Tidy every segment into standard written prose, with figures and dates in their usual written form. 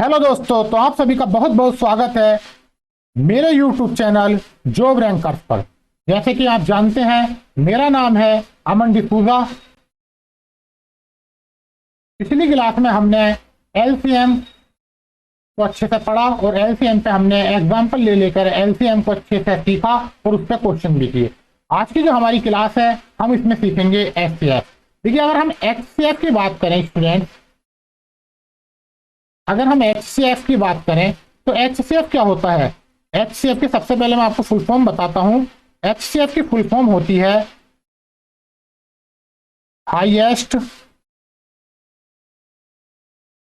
Hello दोस्तों, तो आप सभी का बहुत बहुत स्वागत है मेरे YouTube चैनल जॉब रैंकर्स पर। जैसे कि आप जानते हैं, मेरा नाम है अमन डिसूजा। पिछली क्लास में हमने एलसीएम को अच्छे से पढ़ा और एलसीएम पे हमने एग्जाम्पल ले लेकर एलसीएम को अच्छे से सीखा और उस पर क्वेश्चन भी किए। आज की जो हमारी क्लास है, हम इसमें सीखेंगे एचसीएफ। देखिए, अगर हम एचसीएफ की बात करें स्टूडेंट, अगर हम एचसीएफ की बात करें तो एचसीएफ क्या होता है। एचसीएफ की सबसे पहले मैं आपको फुल फॉर्म बताता हूं। एचसीएफ की फुल फॉर्म होती है highest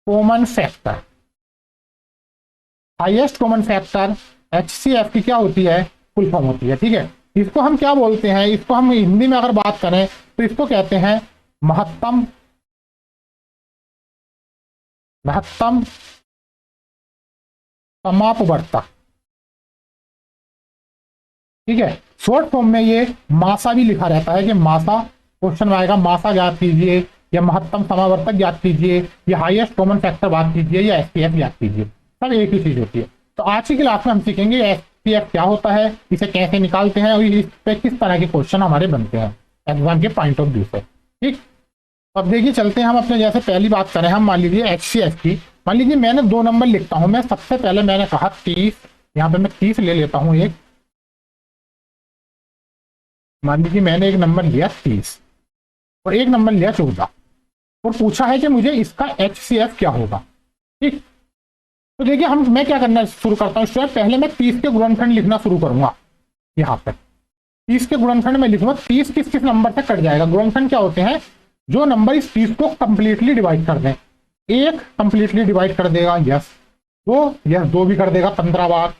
common factor. Highest common factor HCF की क्या होती है, फुल फॉर्म होती है। ठीक है, इसको हम क्या बोलते हैं, इसको हम हिंदी में अगर बात करें तो इसको कहते हैं महत्तम महत्तम समापवर्तक। ठीक है, शॉर्ट फॉर्म में ये मासा भी लिखा रहता है कि मासा, क्वेश्चन में आएगा मासा ज्ञात कीजिए, या महत्तम समावर्तक ज्ञात कीजिए, या हाईएस्ट कॉमन फैक्टर बात कीजिए, या एचसीएफ ज्ञात कीजिए। सब एक ही चीज होती है। तो आज की क्लास में हम सीखेंगे एचसीएफ क्या होता है, इसे कैसे निकालते हैं और इस पे किस तरह के क्वेश्चन हमारे बनते हैं एग्जाम के पॉइंट ऑफ व्यू से। ठीक, अब देखिए चलते हैं हम अपने, जैसे पहली बात करें हम, मान लीजिए एचसीएफ की। मान लीजिए मैंने 2 नंबर लिखता हूं। मैं सबसे पहले मैंने कहा 30, यहाँ पे मैं 30 ले लेता हूं एक। मान लीजिए मैंने एक नंबर लिया 30 और एक नंबर लिया 14 और पूछा है कि मुझे इसका एचसीएफ क्या होगा। ठीक, तो देखिए मैं क्या करना शुरू करता हूँ स्टूडेंट, पहले मैं 30 के गुणनखंड लिखना शुरू करूंगा। यहाँ पे 30 के गुणनखंड में लिखूंगा। 30 किस किस नंबर से कट जाएगा। गुणनखंड क्या होते हैं, जो नंबर इस 30 को कंप्लीटली डिवाइड कर दें। एक कंप्लीटली डिवाइड कर देगा, यस। यस 2 भी कर देगा 15 बार।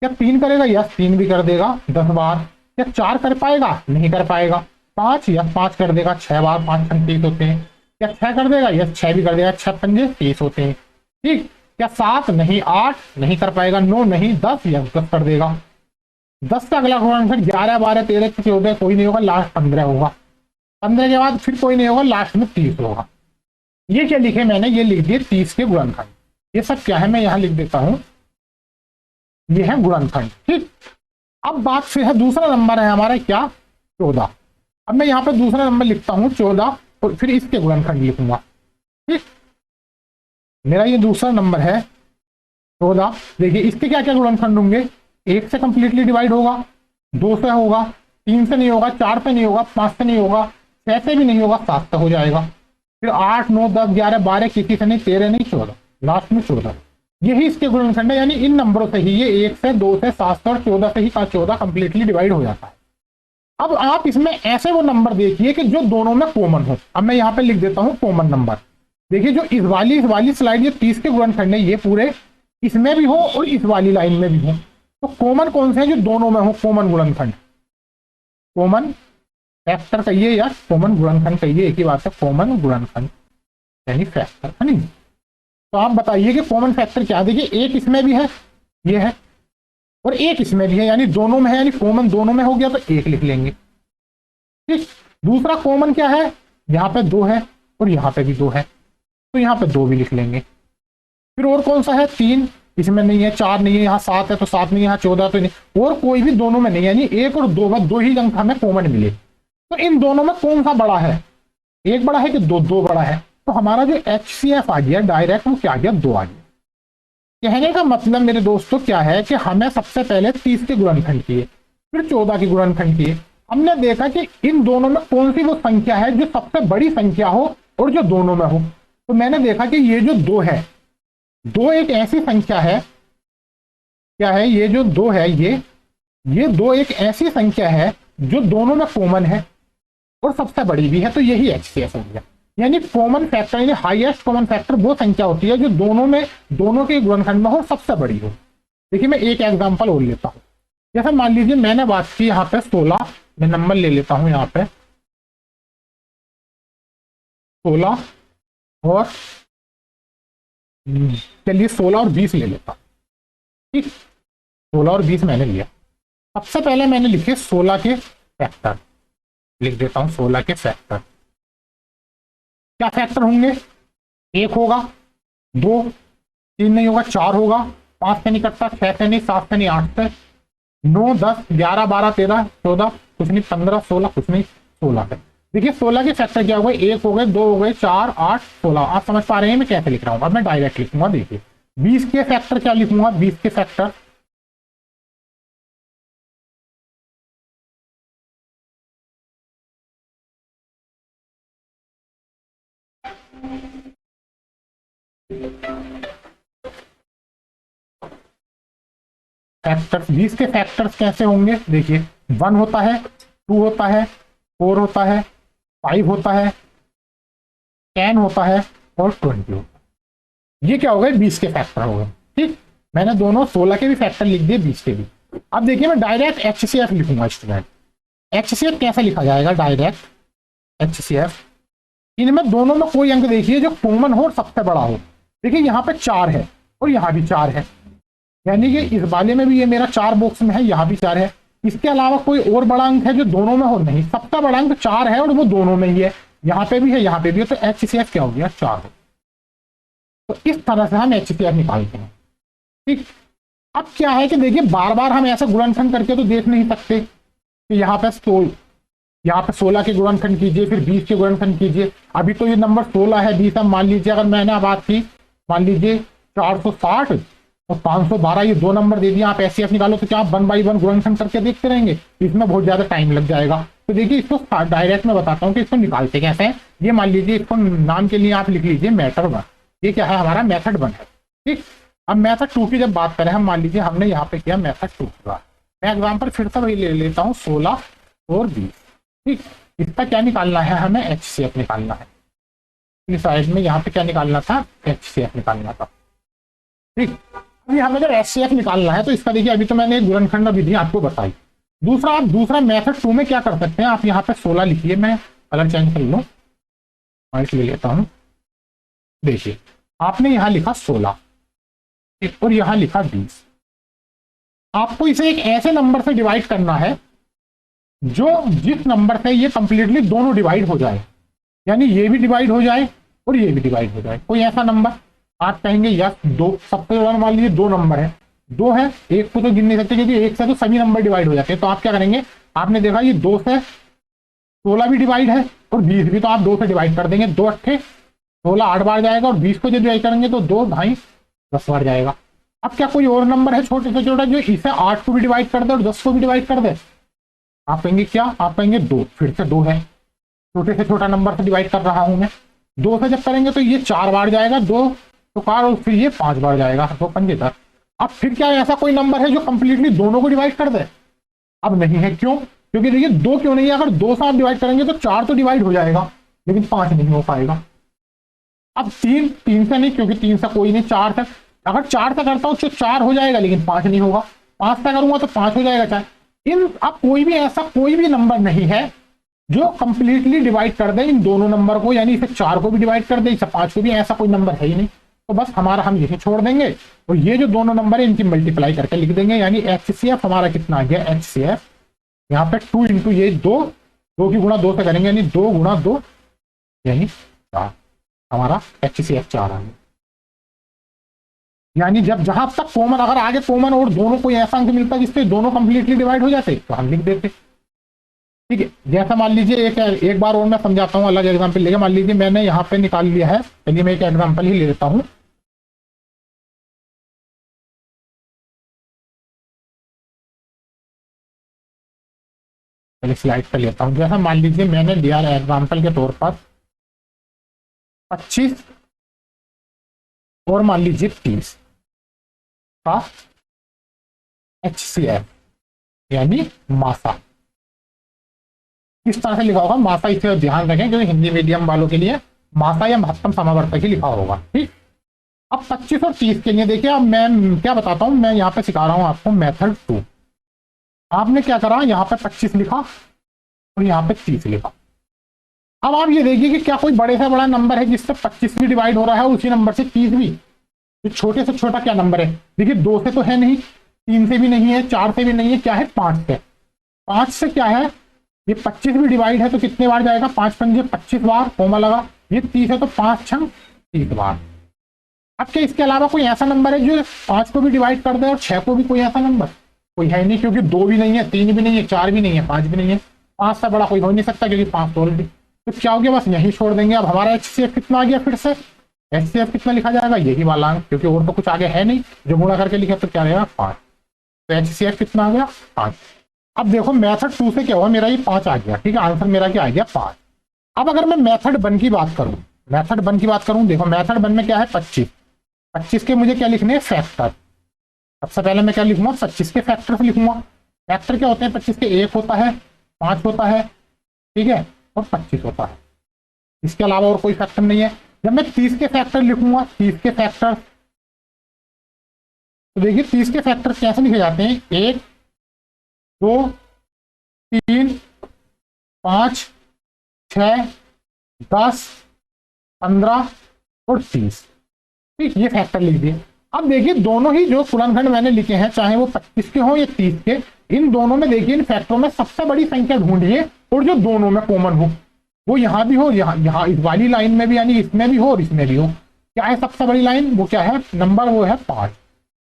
या 3 करेगा, यस 3 भी कर देगा 10 बार। या 4 कर पाएगा, नहीं कर पाएगा। 5, यस 5 कर देगा 6 बार, 5 खंड 30 होते हैं। या 6 कर देगा, यस 6 भी कर देगा, 6 पंजे 30 होते हैं। ठीक, क्या 7 नहीं, 8 नहीं कर पाएगा, 9 नहीं, 10, यस 10 कर देगा। 10 का अगला गुणनखंड 11, 12, 13, 14 कोई नहीं होगा, लास्ट 15 होगा। 15 के बाद फिर कोई नहीं होगा, लास्ट में 30 होगा। ये क्या लिखे मैंने, ये लिख दिए 30 के गुणनखंड। ये सब क्या है मैं यहां लिख देता हूं, ये है गुणनखंड। ठीक, अब बात फिर है, दूसरा नंबर है हमारा क्या, 14। अब मैं यहाँ पे दूसरा नंबर लिखता हूँ 14 और फिर इसके गुणनखंड लिखूंगा। ठीक, मेरा ये दूसरा नंबर है 14। देखिए इसके क्या क्या गुणनखंड होंगे, 1 से कंप्लीटली डिवाइड होगा, 2 से होगा, 3 से नहीं होगा, 4 से नहीं होगा, 5 से नहीं होगा, 6 से भी नहीं होगा, 7 से हो जाएगा। फिर 8, 9, 10, 11, 12 किसी से नहीं, 13 नहीं, 14, लास्ट में 14। यही इसके गुणनखंड है। यानी इन नंबरों से ही, ये 1 से, 2 से, 7 से और 14 से ही 14 कंप्लीटली डिवाइड हो जाता है। अब आप इसमें ऐसे वो नंबर देखिए कि जो दोनों में कॉमन हो। अब मैं यहाँ पे लिख देता हूँ कॉमन नंबर। देखिए जो इस वाली स्लाइड, ये 30 के गुणनखंड है, ये पूरे इसमें भी हो और इस वाली लाइन में भी हो। तो कॉमन कौन से हैं, जो दोनों में हो कॉमन गुणनखंड, कॉमन फैक्टर कहिए या कॉमन गुणनखंड कहिए, एक ही बात है, कॉमन गुणनखंड यानी फैक्टर, है नहीं। तो आप बताइए कि कॉमन फैक्टर क्या है। देखिए एक इसमें भी है, ये है, और एक इसमें भी है, यानी दोनों में है, यानी कॉमन दोनों में हो गया तो 1 लिख लेंगे। ठीक, दूसरा कॉमन क्या है, यहाँ पे 2 है और यहाँ पे भी 2 है, तो यहाँ पे 2 भी लिख लेंगे। फिर और कौन सा है, 3 इसमें नहीं है, 4 नहीं है, यहाँ 7 है तो 7 नहीं है, यहाँ 14 तो नहीं, और कोई भी दोनों में नहीं, यानी 1 और 2 में 2 ही अंक हमें कॉमन मिले। तो इन दोनों में कौन सा बड़ा है, 1 बड़ा है कि 2 बड़ा है। तो हमारा जो एचसीएफ आ गया डायरेक्ट, वो क्या आ गया, 2 आ गया। कहने का मतलब मेरे दोस्तों क्या है कि हमें सबसे पहले 30 के गुणनखंड किए, फिर 14 के गुणनखंड किए। हमने देखा कि इन दोनों में कौन सी वो संख्या है जो सबसे बड़ी संख्या हो और जो दोनों में हो। तो मैंने देखा कि ये जो 2 है, 2 एक ऐसी संख्या है, क्या है, ये जो 2 है, ये 2 एक ऐसी संख्या है जो दोनों में कॉमन है और सबसे बड़ी भी है। तो यही एचसीएफ हो गया। यानी कॉमन फैक्टर, यानी हाईएस्ट कॉमन फैक्टर वो संख्या होती है जो दोनों के गुणनखंड में हो, सबसे बड़ी हो। देखिए मैं एक एग्जांपल और लेता हूं। जैसे मान लीजिए मैंने बात की यहाँ पे 16, मैं नंबर ले लेता हूं यहाँ पे 16 और चलिए 16 और 20 ले लेता हूं। ठीक, 16 और 20 मैंने लिया। सबसे पहले मैंने लिखे 16 के फैक्टर, लिख देता हूं 16 के फैक्टर। क्या फैक्टर होंगे, 1 होगा, 2, 3 नहीं होगा, 4 होगा, 5 से नहीं कटता, 6 से नहीं, 7 से नहीं, 8 से, 9 10 11 12 13 14 कुछ नहीं, 15 16 कुछ नहीं, 16 से। देखिए 16 के फैक्टर क्या हो गए, 1 हो गए, 2 हो गए, 4 8 16। आप समझ पा रहे हैं मैं कैसे लिख रहा हूँ? अब मैं डायरेक्ट लिखूंगा। देखिए 20 के फैक्टर क्या लिखूंगा, 20 के फैक्टर फैक्टर्स 20 के फैक्टर्स कैसे होंगे? देखिए 1 होता है, 2 होता है, 4 होता है, 5 होता है, 10 होता है और 20 होता है। ये क्या हो गए? 20 के फैक्टर हो गए। ठीक, मैंने दोनों 16 के भी फैक्टर लिख दिए, 20 के भी। अब देखिए मैं डायरेक्ट एचसीएफ लिखूंगा स्टूडेंट। एचसीएफ कैसे लिखा जाएगा? डायरेक्ट एचसीएफ, इनमें दोनों में कोई अंक देखिए जो कॉमन हो और सबसे बड़ा हो। देखिए यहाँ पे 4 है और यहाँ भी 4 है, यानी कि इस वाले में भी ये मेरा 4 बॉक्स में है, यहाँ भी 4 है। इसके अलावा कोई और बड़ा अंक है जो दोनों में हो? नहीं, सबसे बड़ा अंक 4 है और वो दोनों में ही है, यहाँ पे भी है, यहाँ पे भी है। तो एचसीएफ क्या हो गया? 4 हो। तो इस तरह से हम एचसीएफ निकालते हैं। ठीक, अब क्या है कि देखिए बार बार हम ऐसे गुणनखंड करके तो देख नहीं सकते कि यहाँ पे 16 के गुणनखंड कीजिए, फिर 20 के गुणनखंड कीजिए। अभी तो ये नंबर 16 है, 20 है। मान लीजिए अगर मैंने बात की, मान लीजिए 460 और 512, ये 2 नंबर दे दिए, आप एचसीएफ निकालो तो क्या आप 1 बाई 1 गुणनखंड करके देखते रहेंगे? इसमें बहुत ज्यादा टाइम लग जाएगा। तो देखिए इसको डायरेक्ट में बताता हूँ कि इसको निकालते कैसे हैं। ये मान लीजिए इसको नाम के लिए आप लिख लीजिए मेथड 1। ये क्या है? हमारा मेथड 1 है। ठीक, अब मेथड 2 की जब बात करें हम, मान लीजिए हमने यहाँ पे किया मेथड 2 की बात। मैं एग्जाम्पल फिर से वही ले लेता हूँ, 16 और 20। ठीक, इसका क्या निकालना है? हमें एचसीएफ निकालना है। इस साइड में यहाँ पे क्या निकालना था? एचसीएफ निकालना था। ठीक, अभी हमें अगर एचसीएफ निकालना है तो इसका देखिए अभी तो मैंने एक गुणनखंड विधि आपको बताई। दूसरा, आप दूसरा मेथड 2 में क्या कर सकते हैं? आप यहाँ पे 16 लिखिए, मैं कलर चेंज कर लूँ, पॉइंट ले लेता हूँ। देखिए आपने यहाँ लिखा 16 और यहाँ लिखा 20। आपको इसे एक ऐसे नंबर से डिवाइड करना है जो जिस नंबर से ये कंप्लीटली दोनों डिवाइड हो जाए, यानी ये भी डिवाइड हो जाए और ये भी डिवाइड हो जाए। कोई ऐसा नंबर आप कहेंगे यस 2, सबसे ज्यादा मान लीजिए 2 नंबर है, 2 है, एक को तो गिन नहीं सकते क्योंकि एक से तो सभी नंबर डिवाइड हो जाते हैं। तो आप क्या करेंगे? आपने देखा ये 2 से 16 भी डिवाइड है और 20 भी, तो आप 2 से डिवाइड कर देंगे। 2 अट्ठे 16 8 बार जाएगा और 20 को जो डिवाइड करेंगे तो 2 ढाई 10 बार जाएगा। अब क्या कोई और नंबर है छोटे से छोटा जो इसे 8 को भी डिवाइड कर दे और 10 को भी डिवाइड कर दे? आप कहेंगे क्या? आप कहेंगे 2, फिर से 2 है, छोटे से छोटा नंबर से डिवाइड कर रहा हूं मैं। 2 से जब करेंगे तो ये 4 बार जाएगा, 2 तो 4 और फिर ये 5 बार जाएगा, 2 पंजे 10। अब फिर क्या ऐसा कोई नंबर है जो कंप्लीटली दोनों को डिवाइड कर दे? अब नहीं है। क्यों? क्योंकि देखिए 2 क्यों नहीं है? अगर 2 से आप डिवाइड करेंगे तो 4 तो डिवाइड हो जाएगा लेकिन 5 नहीं हो पाएगा। अब 3 से नहीं, क्योंकि 3 से कोई नहीं, 4 से अगर 4 से करता हूं तो 4 हो जाएगा लेकिन 5 नहीं होगा। 5 से करूंगा तो 5 हो जाएगा 4। अब कोई भी ऐसा कोई भी नंबर नहीं है जो कंप्लीटली डिवाइड कर दे इन दोनों नंबर को, यानी इसे 4 को भी डिवाइड कर दे, इसे 5 को भी, ऐसा कोई नंबर है ही नहीं। तो बस हमारा हम यही छोड़ देंगे और ये जो दोनों नंबर है इनकी मल्टीप्लाई करके लिख देंगे। यानी एचसीएफ हमारा कितना आ गया? एचसीएफ यहाँ पे 2 इंटू ये 2 की गुणा 2 से करेंगे, यानी 2 गुणा 2 यानी 4। हमारा एचसीएफ 4 आ गया। यानी जब जहां तक कॉमन, अगर आगे कॉमन और दोनों कोई ऐसा अंक मिलता जिससे दोनों कंप्लीटली डिवाइड हो जाते तो हम लिख देते। ठीक है, जैसा मान लीजिए एक बार और मैं समझाता हूं अलग एग्जांपल लेके। मान लीजिए मैंने यहाँ पे निकाल लिया है, चलिए मैं एक एग्जांपल ही ले लेता हूं। चलिए स्लाइड पे लेता हूं। जैसा मान लीजिए मैंने लिया एग्जांपल के तौर पर 25 और मान लीजिए 30 का एचसीएफ यानी मासा। किस तरह से लिखा होगा मासा, इसे ध्यान रखें क्योंकि हिंदी मीडियम वालों के लिए मासा या महत्तम समावर्तक ही लिखा होगा। ठीक, अब 25 और 30 के लिए देखिए, अब मैं क्या बताता हूं, मैं यहाँ पे सिखा रहा हूं आपको मेथड 2। आपने क्या करा, यहाँ पे 25 लिखा और यहाँ पे 30 लिखा। अब आप ये देखिए कि क्या कोई बड़े से बड़ा नंबर है जिससे 25 भी डिवाइड हो रहा है उसी नंबर से 30 भी? तो छोटे से छोटा क्या नंबर है? देखिए 2 से तो है नहीं, 3 से भी नहीं है, 4 से भी नहीं है, क्या है? 5 से। 5 से क्या है? ये 25 भी डिवाइड है तो कितने बार जाएगा? 5 पंजे 25 बार, कोमा लगा। ये 30 है तो 5 छंग 30 बार। अब क्या इसके अलावा कोई ऐसा नंबर है जो 5 को भी डिवाइड कर दे और 6 को भी? कोई ऐसा नंबर कोई है नहीं, क्योंकि 2 भी नहीं है, 3 भी नहीं है, 4 भी नहीं है, 5 भी नहीं है। 5 से बड़ा कोई हो नहीं सकता क्योंकि 5 तो ऑलरेडी। तो क्या हो गया, बस यही छोड़ देंगे। अब हमारा HCF कितना आ गया? फिर से HCF कितना लिखा जाएगा? यही वाला अंक, क्योंकि और तो कुछ आगे है नहीं जो गुणा करके लिखे, तो क्या रहेगा? 5। तो HCF कितना आ गया? 5। अब देखो मेथड 2 से क्या हुआ, मेरा ये 5 आ गया, ठीक है, आंसर मेरा क्या आ गया? 5। अब अगर मैं मेथड 1 की बात करूं, मेथड 1 की बात करूं, देखो मेथड 1 में क्या है? 25। 25 के मुझे क्या लिखने हैं? फैक्टर। सबसे पहले मैं क्या लिखूंगा? 25 के फैक्टर से लिखूंगा। फैक्टर क्या होते हैं? 25 के 1 होता है, 5 होता है, ठीक है, और 25 होता है। इसके अलावा और कोई फैक्टर नहीं है। जब मैं 30 के फैक्टर लिखूंगा, 30 के फैक्टर, तो देखिए 30 के फैक्टर कैसे लिखे जाते हैं? 1 2 3 5 6 10 15 और 30, ठीक, ये फैक्टर लिख दिए। अब देखिए दोनों ही जो गुणनखंड मैंने लिखे हैं, चाहे वो 25 के हो या 30 के, इन दोनों में देखिए इन फैक्टरों में सबसे बड़ी संख्या ढूंढिए और जो दोनों में कॉमन हो, वो यहाँ भी हो, यहाँ इस वाली लाइन में भी, यानी इसमें भी हो और इसमें भी हो। क्या है सबसे बड़ी लाइन? वो क्या है नंबर? वो है 5।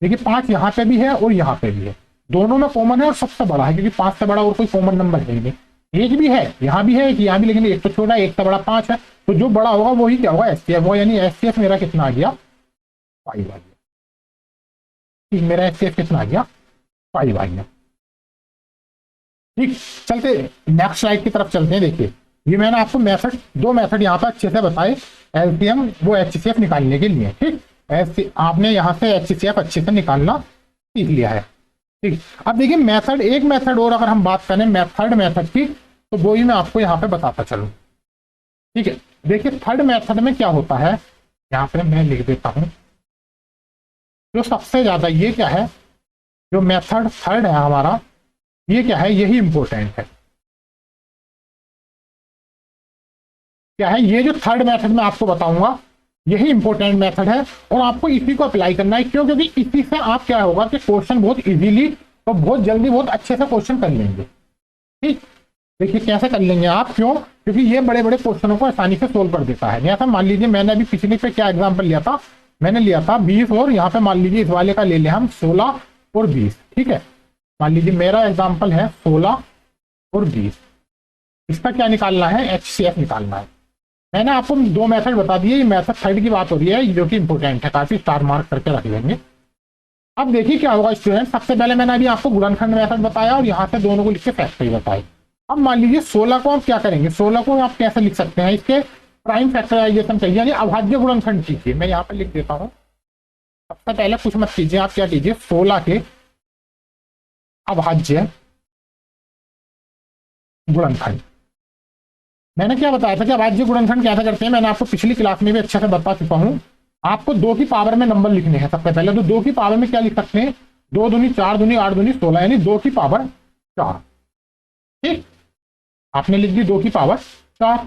देखिए 5 यहाँ पे भी है और यहाँ पे भी है, दोनों में कॉमन है और सबसे बड़ा है, क्योंकि 5 से बड़ा और कोई कॉमन नंबर है नहीं। एक भी है, यहाँ भी है, एक यहाँ भी, लेकिन एक तो छोटा है, एक से बड़ा 5 है, तो जो बड़ा होगा वही क्या होगा? HCF होगा। यानी HCF मेरा कितना आ गया? 5 आ गया। ठीक, मेरा HCF कितना आ गया? 5 आ गया। ठीक, चलते नेक्स्ट स्लाइड की तरफ चलते हैं। देखिए ये मैंने आपको मेथड, 2 मेथड यहाँ पर अच्छे से बताए LCM वो HCF निकालने के लिए। ठीक, ऐसे आपने यहाँ से HCF अच्छे से निकालना सीख लिया है। ठीक, अब देखिए मेथड, एक मेथड और अगर हम बात करें मेथड की, तो वो ही मैं आपको यहाँ पे बताता चलूँ। ठीक है, देखिए थर्ड मेथड में क्या होता है, यहाँ पे मैं लिख देता हूँ। जो सबसे ज्यादा ये क्या है, जो मेथड थर्ड है हमारा, ये क्या है? यही इंपॉर्टेंट है। क्या है ये? जो थर्ड मेथड मैं आपको बताऊंगा यही इंपॉर्टेंट मेथड है और आपको इसी को अप्लाई करना है। क्यों? क्योंकि इसी से आप क्या होगा कि क्वेश्चन बहुत इजीली और बहुत जल्दी बहुत अच्छे से क्वेश्चन कर लेंगे। ठीक, देखिए कैसे कर लेंगे आप? क्यों? क्योंकि ये बड़े बड़े क्वेश्चनों को आसानी से सोल्व कर देता है। जैसा मान लीजिए मैंने अभी पिछले पे क्या एग्जाम्पल लिया था, मैंने लिया था 20 और यहाँ पे मान लीजिए इस वाले का ले लिया हम 16 और 20। ठीक है, मान लीजिए मेरा एग्जाम्पल है 16 और 20। इसका क्या निकालना है? HCF निकालना है। मैंने आपको 2 मेथड बता दिए, ये मेथड थर्ड की बात हो रही है जो कि इंपॉर्टेंट है, काफी स्टार मार्क करके रख लेंगे। अब देखिए क्या होगा स्टूडेंट, सबसे पहले मैंने अभी आपको गुणनखंड मेथड बताया और यहाँ से दोनों को लिख के फैक्टरी बताई। अब मान लीजिए 16 को आप क्या करेंगे? 16 को आप कैसे लिख सकते हैं? इसके प्राइम फैक्टराइजेशन चाहिए, यानी अभाज्य गुणनखंड कीजिए। मैं यहाँ पर लिख देता हूँ। सबसे पहले कुछ मत कीजिए, आप क्या कीजिए? 16 के अभाज्य गुणनखंड। मैंने क्या बताया था कि अभाज्य गुणनखंड कैसे करते हैं, मैंने आपको पिछली क्लास में भी अच्छे से बता चुका हूं। आपको 2 की पावर में नंबर लिखने हैं। सबसे पहले तो 2 की पावर में क्या लिख सकते हैं? 2 दूनी 4 दूनी 8 दूनी 16, यानी 2 की पावर 4। ठीक, आपने लिख दी 2 की पावर 4।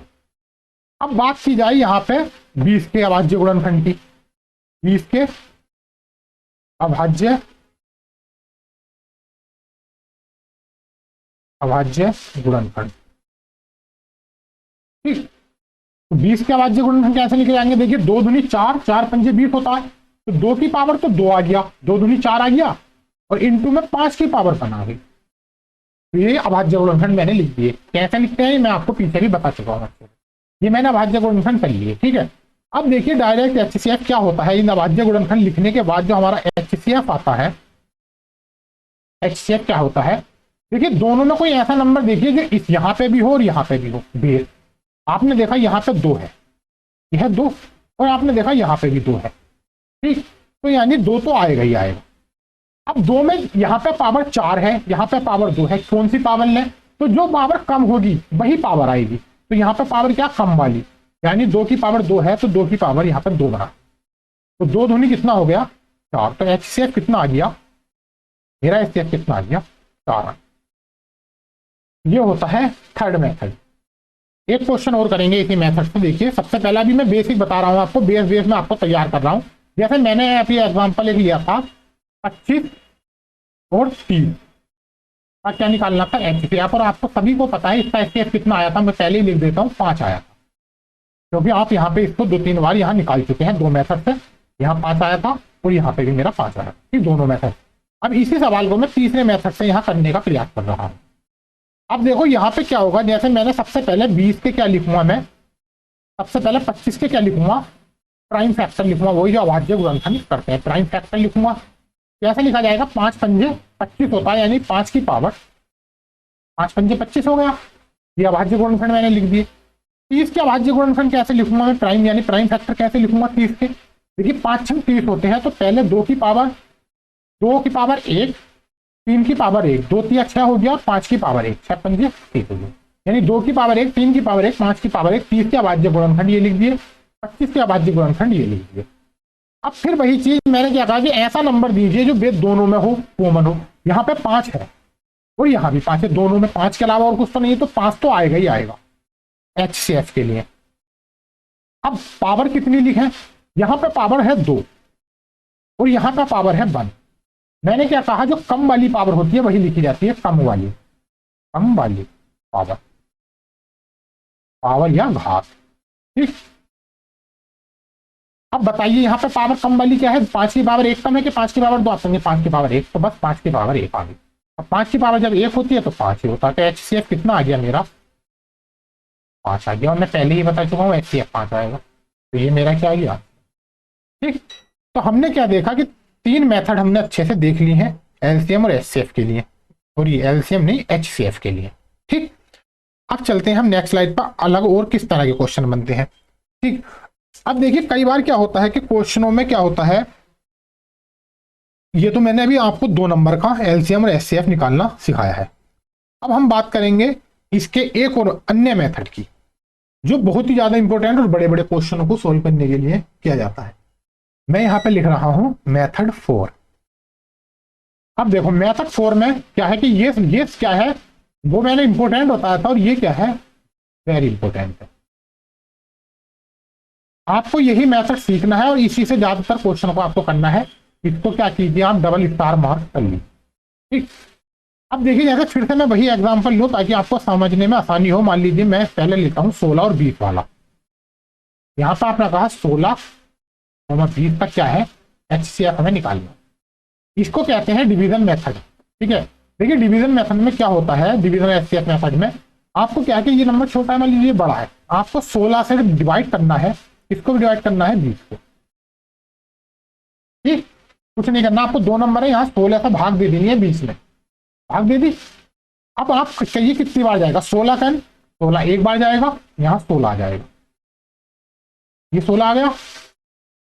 अब बात की जाए यहाँ पे 20 के अभाज्य गुणनखंड की। 20 के अभाज्य गुणनखंड। ठीक, तो 20 के अभाज्य गुणनखंड कैसे लिखे जाएंगे? देखिए 2 दूनी 4, 4 पंजे 20 होता है, तो 2 की पावर तो 2 आ गया, 2 दूनी 4 आ गया और इनटू में 5 की पावर बना गई। तो ये अभाज्य गुणनखंड मैंने लिख दिए। कैसे लिखते हैं मैं आपको पीछे भी बता चुका हूँ। ये मैंने अभाज्य गुणनखंड कर लिए। ठीक है, अब देखिए डायरेक्ट HCF क्या होता है। इन अभाज्य गुणनखंड लिखने के बाद जो हमारा HCF आता है, HCF क्या होता है? देखिए दोनों में कोई ऐसा नंबर देखिए जो इस यहाँ पे भी हो और यहाँ पे भी हो। बेस आपने देखा यहाँ पे 2 है, यह 2, और आपने देखा यहाँ पे भी 2 है। ठीक, तो यानी 2 तो आएगा ही आएगा। अब 2 में यहाँ पे पावर 4 है, यहाँ पे पावर 2 है, कौन सी पावर लें? तो जो पावर कम होगी वही पावर आएगी। तो यहाँ पे पावर क्या? कम वाली, यानी 2 की पावर 2 है तो 2 की पावर यहाँ पे 2 बना, तो 2 दूनी कितना हो गया? 4। तो HCF कितना आ गया? मेरा HCF कितना आ गया? 4। ये होता है थर्ड मेथड। एक क्वेश्चन और करेंगे इसी मेथड से। देखिए सबसे पहला भी मैं बेसिक बता रहा हूँ आपको, बेस में आपको तैयार कर रहा हूँ। जैसे मैंने अभी एग्जांपल एक लिया था 25 और 30 का क्या निकालना था? HCF। और आपको सभी को पता है इसका HCF कितना आया था, मैं पहले ही लिख देता हूँ, 5 आया था, क्योंकि आप यहाँ पे इसको 2-3 बार यहाँ निकाल चुके हैं 2 मेथड से। यहाँ 5 आया था और यहाँ पे भी मेरा 5 आया, ठीक, दोनों मेथड। अब इसी सवाल को मैं तीसरे मेथड से यहाँ करने का प्रयास कर रहा हूँ। अब देखो यहाँ पे क्या होगा, जैसे मैंने सबसे पहले 20 के क्या लिखूंगा, मैं सबसे पहले 25 के क्या लिखूंगा, प्राइम फैक्टर लिखूंगा, वही जो अभाज्य गुणनखंड करते हैं, प्राइम फैक्टर लिखूंगा। कैसे लिखा जाएगा, 5 पंजे 25 होता है, यानी 5 की पावर 5 पंजे 25 हो गया। ये अभाज्य गुणनखंड मैंने लिख दिए। 30 के अभाज्य गुणनखंड कैसे लिखूंगा मैं, प्राइम यानी प्राइम फैक्टर कैसे लिखूंगा 30 के। देखिए 5 छंग 30 होते हैं, तो पहले 2 की पावर 1, 3 की पावर 1, 2 3 6 हो गया, और 5 की पावर 1, 6 पंजे 30 हो गया, यानी 2 की पावर 1, 3 की पावर 1, 5 की पावर 1, 30 के अभाज्य गुणनखंड ये लिख दिए, 25 के अभाज्य गुणनखंड ये लिख दिए। अब फिर वही चीज मैंने क्या कहा कि ऐसा नंबर दीजिए जो वेद दोनों में हो, कॉमन हो। यहाँ पे 5 है और यहाँ भी 5 है, दोनों में 5 के अलावा और कुछ तो नहीं है, तो 5 तो आएगा ही आएगा HCF के लिए। अब पावर कितनी लिखे, यहाँ पे पावर है 2 और यहाँ पे पावर है 1। मैंने क्या कहा, जो कम वाली पावर होती है वही लिखी जाती है, कम वाली पावर, पावर या घात, ठीक। अब बताइए यहाँ पे पावर कम वाली क्या है, 5 की पावर 1 कम है कि 5 की पावर 2, आप समझे 5 की पावर 1, तो बस 5 की पावर 1 आ गई। अब 5 की पावर जब 1 होती है तो 5 ही होता है, तो HCF कितना आ गया मेरा, 5 आ गया। और मैं पहले ही बता चुका हूँ HCF 5 आएगा, तो ये मेरा क्या आ गया, ठीक। तो हमने क्या देखा कि 3 मेथड हमने अच्छे से देख ली हैं, LCM और HCF के लिए, और ये LCM नहीं HCF के लिए, ठीक। अब चलते हैं हम नेक्स्ट स्लाइड पर, अलग और किस तरह के क्वेश्चन बनते हैं, ठीक। अब देखिए कई बार क्या होता है कि क्वेश्चनों में क्या होता है, ये तो मैंने अभी आपको 2 नंबर का LCM और HCF निकालना सिखाया है। अब हम बात करेंगे इसके एक और अन्य मेथड की, जो बहुत ही ज्यादा इंपॉर्टेंट और बड़े बड़े क्वेश्चनों को सोल्व करने के लिए किया जाता है। मैं यहां पे लिख रहा हूं मेथड 4। अब देखो मेथड 4 में क्या है कि ये क्या है, वो मैंने इंपॉर्टेंट बताया था, और ये क्या है, वेरी इंपॉर्टेंट है। आपको यही मेथड सीखना है और इसी से ज्यादातर क्वेश्चन को आपको करना है। इसको क्या कीजिए, आप डबल स्टार मार्क कर लीजिए, ठीक। अब देखिए जैसे फिर से मैं वही एग्जांपल लूं ताकि आपको समझने में आसानी हो। मान लीजिए मैं पहले लेता हूं 16 और 20 वाला। यहां पर आपने कहा 16 और 20 तक क्या है, HCF हमें निकालना। इसको कहते हैं डिवीजन मेथड, ठीक है। देखिए डिवीजन मेथड में क्या होता है, डिवीजन HCF मेथड में आपको क्या है कि ये नंबर छोटा है, मान लीजिए बड़ा है, आपको 16 से डिवाइड करना है, इसको भी डिवाइड करना है 20 को, ठीक। कुछ नहीं करना, आपको 2 नंबर है, यहाँ 16 से भाग दे देनी है 20 में, भाग दे दी। अब आप कहिए कितनी बार जाएगा, 16 का 16 एक बार जाएगा, यहाँ 16 आ जाएगा, ये 16 आ गया।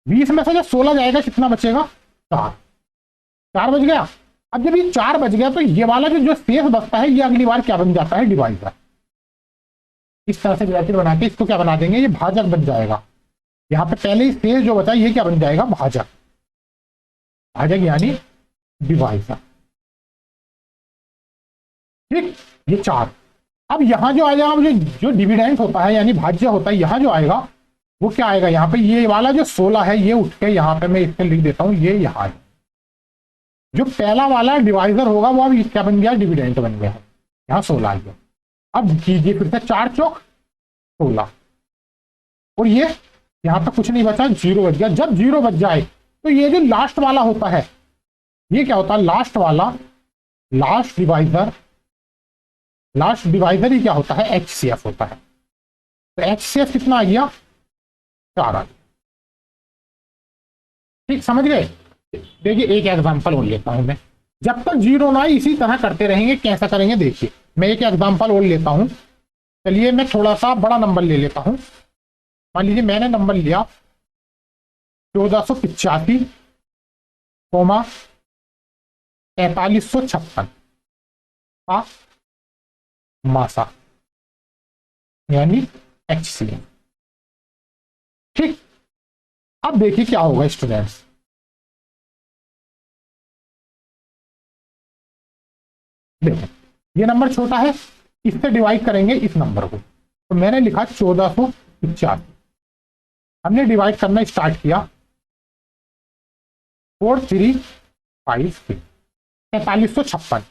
20 में से जब 16 जाएगा कितना बचेगा, 4 बच गया। अब जब ये 4 बच गया तो ये वाला जो शेष बचता है ये अगली बार क्या बन जाता है, डिवाइजर। इस तरह से ब्रैकेट बना के इसको क्या बना देंगे, ये भाजक बन जाएगा। यहाँ पे पहले ही शेष जो बचा ये क्या बन जाएगा, भाजक, भाजक यानी डिवाइजर, ठीक। ये 4। अब यहां जो आ जाएगा, जो डिविडेंड होता है यानी भाज्य होता है, यहां जो आएगा वो क्या आएगा, यहाँ पे ये वाला जो 16 है ये उठ के यहाँ पे मैं इससे लिख देता हूँ, ये यहाँ जो पहला वाला डिवाइजर होगा वो अब क्या बन गया, डिविडेंड बन गया है, यहाँ 16 आ गया। अब कीजिए फिर से 4 चौक 16, और ये यहाँ पे कुछ नहीं बचा, 0 बच गया। जब 0 बच जाए तो ये जो लास्ट वाला होता है ये क्या होता है, लास्ट वाला, लास्ट डिवाइजर ही क्या होता है, HCF होता है। तो HCF कितना आ गया, 4 आ गया, ठीक, समझ गए। देखिए एक एग्जांपल और लेता हूं मैं, जब तक 0 ना आए इसी तरह करते रहेंगे। कैसा करेंगे देखिए, मैं एक एग्जांपल और लेता हूं। चलिए मैं थोड़ा सा बड़ा नंबर ले लेता हूं। मान लीजिए मैंने नंबर लिया 1485, 4356 का मासा यानी HCF, ठीक। अब देखिए क्या होगा स्टूडेंट्स, देखो ये नंबर छोटा है, इससे डिवाइड करेंगे इस नंबर को, तो मैंने लिखा 1485, हमने डिवाइड करना स्टार्ट किया 4 3 5 6, 4356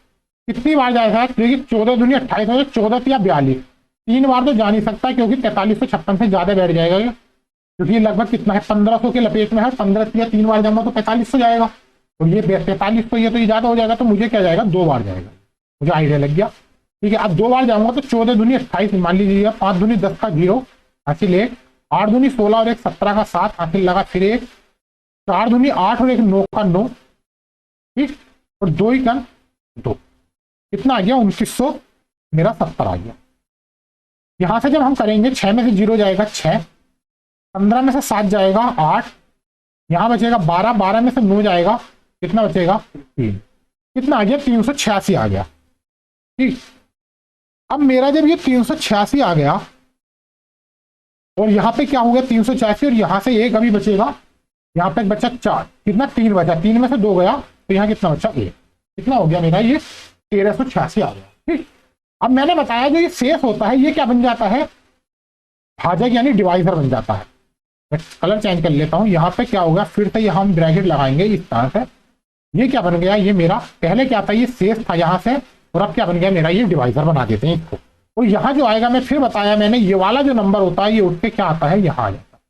कितनी बार जाएगा, देखिए 14 दूनी 28 हो, 14 या 42, 3 बार तो जा नहीं सकता क्योंकि 4356 से ज्यादा बैठ जाएगा, क्योंकि लगभग कितना है 1500 के लपेट में है, 15 या 3 बार जाऊंगा तो 4500 जाएगा, और ये 4500 ये तो ये ज्यादा हो जाएगा, तो मुझे क्या जाएगा 2 बार जाएगा, मुझे आइडिया लग गया। ठीक है, अब 2 बार जाऊंगा तो 14 दूनी 28 मान लीजिए, 5 दूनी 10 का 0 हासिल 1, 8 दूनी 16 और 1 17 का 7 हासिल लगा, फिर 1, 4 दूनी 8 और 1 9 का 9, ठीक, और 2 ही कन 2, कितना आ गया 2900, मेरा 70 आ गया। यहां से जब हम करेंगे 6 में से 0 जाएगा 6, 15 में से 7 जाएगा 8, यहां बचेगा 12, 12 में से 9 जाएगा, कितना बचेगा 3, कितना आ गया 386 आ गया। ठीक, अब मेरा जब ये 386 आ गया और यहां पे क्या हो गया 386, और यहां से एक अभी बचेगा, यहां पे बचा 4, कितना 3 बचा, 3 में से 2 गया, तो यहां कितना बचा 1, कितना हो गया मेरा ये 1386 आ गया। ठीक, अब मैंने बताया जो ये शेष होता है ये क्या बन जाता है, भाजक यानी डिवाइजर बन जाता है। मैं कलर चेंज कर लेता हूं, यहाँ पे क्या होगा, फिर से यहाँ हम ब्रैकेट लगाएंगे इस तरह से, ये क्या बन गया, ये मेरा पहले क्या था, ये शेष था यहाँ से, और अब क्या बन गया मेरा ये डिवाइजर बना देते हैं इसको। और यहाँ जो आएगा, मैं फिर बताया मैंने, ये वाला जो नंबर होता है ये उठ के क्या आता है, यहाँ आ जाता है,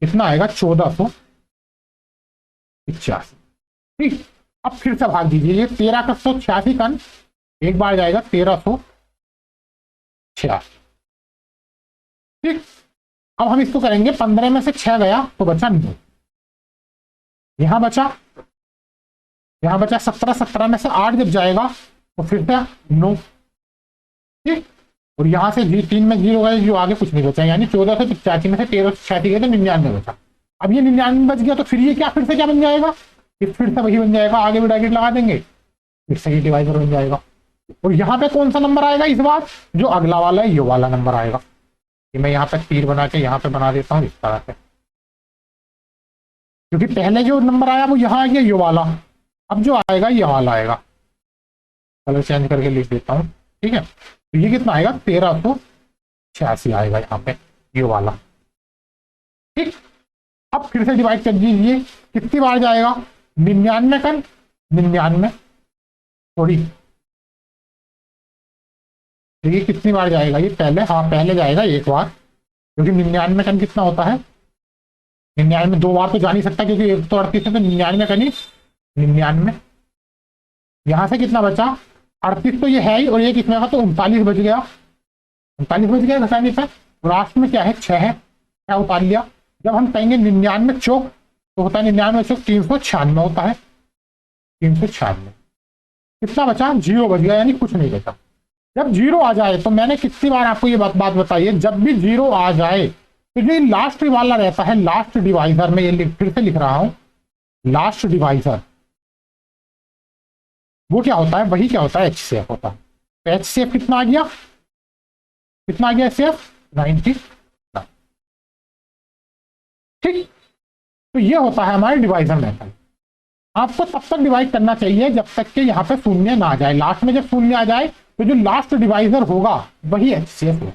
कितना आएगा 1485। ठीक, अब फिर से भाग दीजिए, ये 1386 कन एक बार जाएगा 1386। ठीक, अब हम इसको करेंगे, 15 में से 6 गया तो बचा 9, यहां बचा 17, 17 में से 8 जब जाएगा तो फिर से 9। ठीक, और यहां से 3 में 0 गए, जो आगे कुछ नहीं बचा, यानी 1485 में से 1386 गए तो 99 बचा। अब ये 99 बच गया तो फिर ये क्या, फिर से क्या बन जाएगा, ये फिर से वही बन जाएगा, आगे भी ब्रैकेट लगा देंगे, फिर से ये डिवाइजर बन जाएगा। और यहाँ पे कौन सा नंबर आएगा इस बार, जो अगला वाला है ये वाला नंबर आएगा। कि मैं यहाँ पे तीर बना के यहाँ पे बना देता हूँ इस तरह से, क्योंकि पहले जो नंबर आया वो यहाँ आ गया ये वाला, अब जो आएगा ये वाला आएगा, कलर चेंज करके लिख देता हूँ। ठीक है, तो ये कितना आएगा 1386 आएगा यहाँ पे ये वाला। ठीक, अब फिर से डिवाइड कर दीजिए, कितनी बार जाएगा 99 कन 99, सॉरी ये कितनी बार जाएगा, ये पहले, हाँ पहले जाएगा एक बार, क्योंकि 99 कन कितना होता है, 99 2 बार तो जा नहीं सकता, क्योंकि 138 है तो 99 कनी 99, यहां से कितना बचा 38 तो ये है ही, और एक इसमें का तो 39 बच गया, 39 बच गया घटाने पर, लास्ट में क्या है 6 है, क्या उतार लिया। जब हम कहेंगे 99 चौक तो होता है 99 चौक 396 होता है, 396, कितना बचा 0 बच गया, यानी कुछ नहीं बचा। जब 0 आ जाए तो मैंने कितनी बार आपको ये बात बताई है, जब भी 0 आ जाए तो जो लास्ट वाला रहता है, लास्ट डिवाइजर में ये फिर से लिख रहा हूं, लास्ट डिवाइजर वो क्या होता है, वही क्या होता है HCF होता है। तो HCF कितना आ गया, कितना आ गया HCF 90। ठीक, तो ये होता है हमारे डिवाइजर मेथड। आपको तब तक डिवाइड करना चाहिए जब तक कि यहाँ पे शून्य ना आ जाए, लास्ट में जब शून्य आ जाए तो जो लास्ट डिवाइजर होगा वही HCF होगा।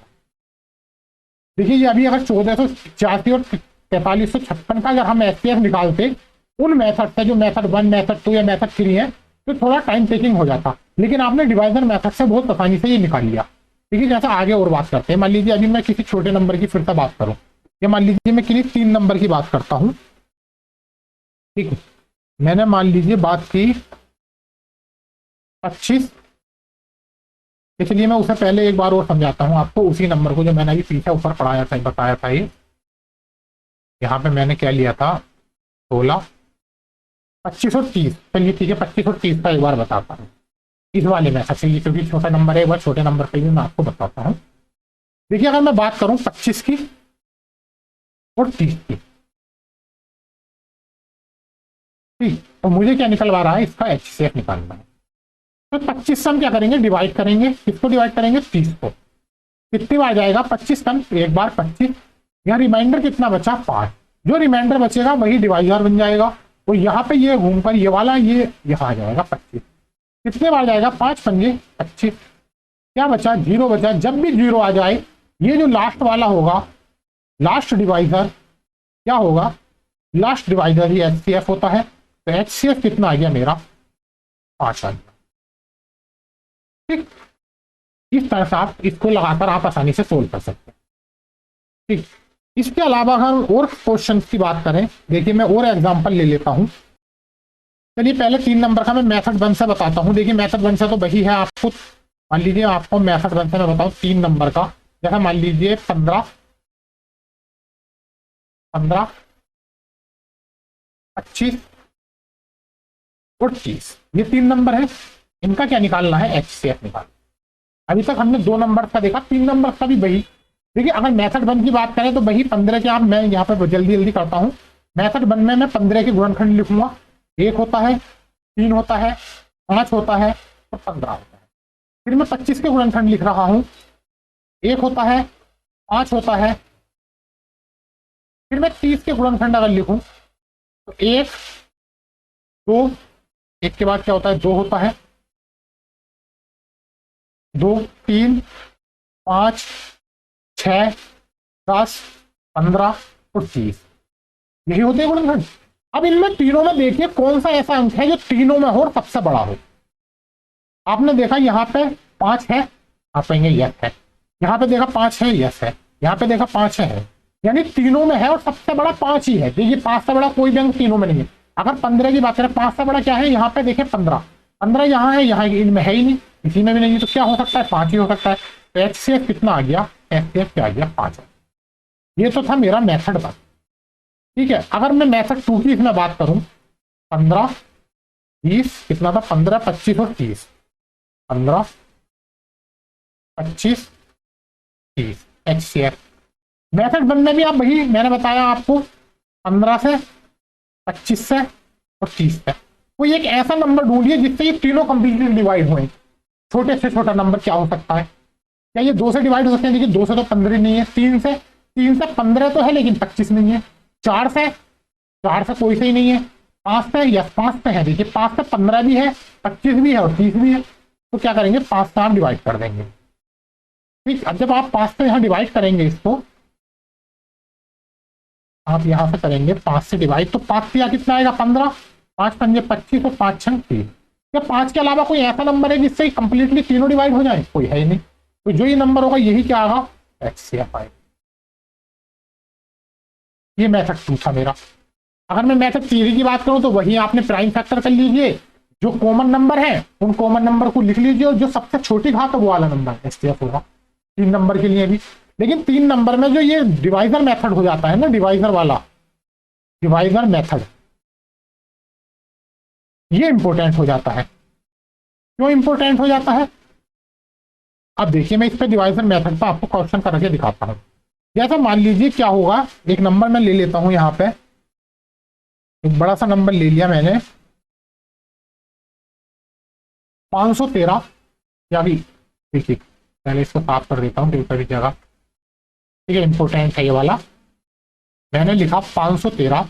देखिए ये अभी अगर 1485 और 4356 का अगर हम HCF निकालते उन मेथड से, जो मेथड 1 मेथड 2 या मेथड 3 है, तो थोड़ा टाइम टेकिंग हो जाता, लेकिन आपने डिवाइजर मेथड से बहुत आसानी से ये निकाल लिया। ठीक है, जैसा आगे और बात करते हैं, मान लीजिए अभी मैं किसी छोटे नंबर की फिर से बात करूं, या मान लीजिए मैं किसी 3 नंबर की बात करता हूं। ठीक है, मैंने मान लीजिए बात की 25, इसलिए मैं उसे पहले एक बार और समझाता हूं आपको, उसी नंबर को जो मैंने अभी पीछे ऊपर पढ़ाया था, बताया था, ये यहाँ पे मैंने क्या लिया था 16, 25 और 30। चलिए ठीक है, 25 और 30 का एक बार बताता हूँ इस वाले में, चलिए क्योंकि छोटा नंबर है, एक बार छोटे नंबर पे भी मैं आपको बताता हूँ। देखिए अगर मैं बात करूं 25 की और 30 की, ठीक, तो मुझे क्या निकलवा रहा है, इसका HCF निकालना है। तो 25 से हम क्या करेंगे, डिवाइड करेंगे, किसको डिवाइड करेंगे 30 को, कितनी बार जाएगा 25 कम एक बार 25, यहाँ रिमाइंडर कितना बचा 5, जो रिमाइंडर बचेगा वही डिवाइजर बन जाएगा। तो यहाँ पे ये घूमकर ये वाला ये यहाँ आ जाएगा 25, कितने बार जाएगा 5 पंजे 25, क्या बचा 0 बचा। जब भी 0 आ जाए ये जो लास्ट वाला होगा, लास्ट डिवाइजर क्या होगा, लास्ट डिवाइजर ही HCF होता है। तो HCF कितना आ गया मेरा 5 आ गया। ठीक, इस तरह से आप इसको लगाकर आप आसानी से सोल्व कर सकते हैं। ठीक, इसके अलावा अगर हम और क्वेश्चन की बात करें, देखिए मैं और एग्जांपल ले लेता हूं। चलिए पहले 3 नंबर का मैं मेथड वन से बताता हूं। देखिए मेथड वन से तो वही है, आपको मान लीजिए आपको मेथड वन से मैं बताऊं 3 नंबर का, जैसे मान लीजिए 15, 15, 25 और 30, ये 3 नंबर है। इनका क्या निकालना है, एचसीएफ निकालना। अभी तक हमने 2 नंबर का देखा, 3 नंबर का भी वही। देखिए अगर मेथड वन की बात करें तो वही 15 के, आप मैं यहाँ पे जल्दी जल्दी करता हूँ। मेथड वन में मैं 15 के गुणनखंड लिखूंगा। 1 होता है, 3 होता है, 5 होता है और 15 होता है। फिर मैं 25 के गुणनखंड लिख रहा हूँ। 1 होता है, 5 होता है। फिर मैं 30 के गुणनखंड अगर लिखूं तो 1, 2, 1 के बाद क्या होता है, 2 होता है, 2, 3, 5, 6, 10, 15 और 30, यही होते हैं गुणनखंड। अब इनमें तीनों में देखिए कौन सा ऐसा अंक है जो तीनों में हो और सबसे बड़ा हो। आपने देखा यहाँ पे 5 है, आप कहेंगे यस है। यहाँ पे देखा 5 है, यस है। यहाँ पे देखा 5 है, यानी तीनों में है और सबसे बड़ा 5 ही है। देखिए 5 से बड़ा कोई भी अंक तीनों में नहीं है। अगर 15 की बात करें, 5 से बड़ा क्या है, यहाँ पे देखिए 15, 15 यहाँ है, यहाँ इनमें है ही नहीं, इसी में भी नहीं है, तो क्या हो सकता है, 5 ही हो सकता है। तो एचसीएफ कितना आ गया, एचसीएफ क्या आ गया, 5। ये तो था मेरा मेथड वन। ठीक है, अगर मैं मेथड टू की इसमें बात करूं, 15, 20 कितना था, 15, 25 और 30, 15, 25, 30 एचसीएफ। मेथड वन में भी आप वही मैंने बताया आपको, 15 से, 25 से और 30 से। कोई एक ऐसा नंबर ढूंढिए जिससे ये तीनों कंप्लीटली डिवाइड हुए। छोटे से छोटा नंबर क्या हो सकता है, क्या ये 2 से डिवाइड हो सकते हैं, देखिए 2 से तो 15 नहीं है, 3 से 15 तो है लेकिन 25 नहीं है, 4 से, 4 से कोई सही नहीं है, 5 से, यस 5 से है, देखिए 5 से 15 भी है, 25 भी है और 30 भी है। तो क्या करेंगे, 5 से आप डिवाइड कर देंगे। ठीक, अब जब आप 5 से यहाँ डिवाइड करेंगे इसको, आप यहां से करेंगे 5 से डिवाइड, तो 5 से कितना आएगा, 15, 5 पंजे 25 और 5 छंग 30। क्या 5 के अलावा कोई ऐसा नंबर है जिससे कंप्लीटली तीनों डिवाइड हो जाए, कोई है ही नहीं। तो जो ये नंबर होगा यही क्या आएगा, एचसीएफ आएगा। ये मेथड टू था मेरा। अगर मैं मेथड थ्री की बात करूं तो वही आपने प्राइम फैक्टर कर लीजिए, जो कॉमन नंबर है उन कॉमन नंबर को लिख लीजिए और जो सबसे छोटी घात है वो वाला नंबर एचसीएफ होगा 3 नंबर के लिए भी। लेकिन 3 नंबर में जो ये डिवाइजर मेथड हो जाता है ना, डिवाइजर वाला, डिवाइजर मेथड, ये इंपॉर्टेंट हो जाता है। क्यों इंपॉर्टेंट हो जाता है, अब देखिए मैं इस पे डिवाइजर मेथड पर आपको क्वेश्चन करके दिखाता हूं। जैसा मान लीजिए क्या होगा, एक नंबर मैं ले लेता हूं, यहाँ पे एक बड़ा सा नंबर ले लिया मैंने, 513, या भी देखिए पहले इसको साफ कर देता हूँ कभी जगह। ठीक है, इंपॉर्टेंट है ये वाला। मैंने लिखा 513,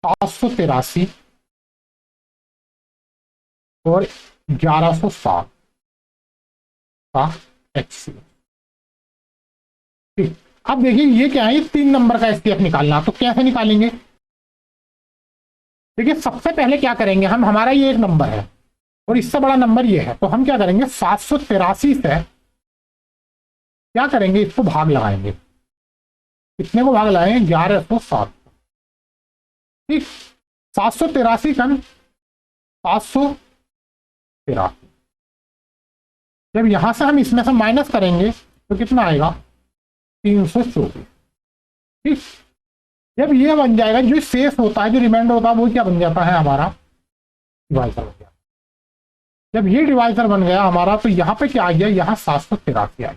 783 और 1107 का एचसी। ठीक, अब देखिए ये क्या है, 3 नंबर का एचसीएफ निकालना, तो कैसे निकालेंगे। देखिए सबसे पहले क्या करेंगे हम, हमारा ये एक नंबर है और इससे बड़ा नंबर ये है, तो हम क्या करेंगे 783 से क्या करेंगे, इसको भाग लगाएंगे। कितने को भाग लगाएंगे, 1107। ठीक, 783 कन 783, जब यहां से हम इसमें से माइनस करेंगे तो कितना आएगा, 324। ठीक, जब ये बन जाएगा, जो शेष होता है, जो रिमाइंडर होता है, वो क्या बन जाता है हमारा, डिवाइजर बन गया। जब ये डिवाइजर बन गया हमारा, तो यहाँ पे क्या आ गया, यहाँ 783 आ गया।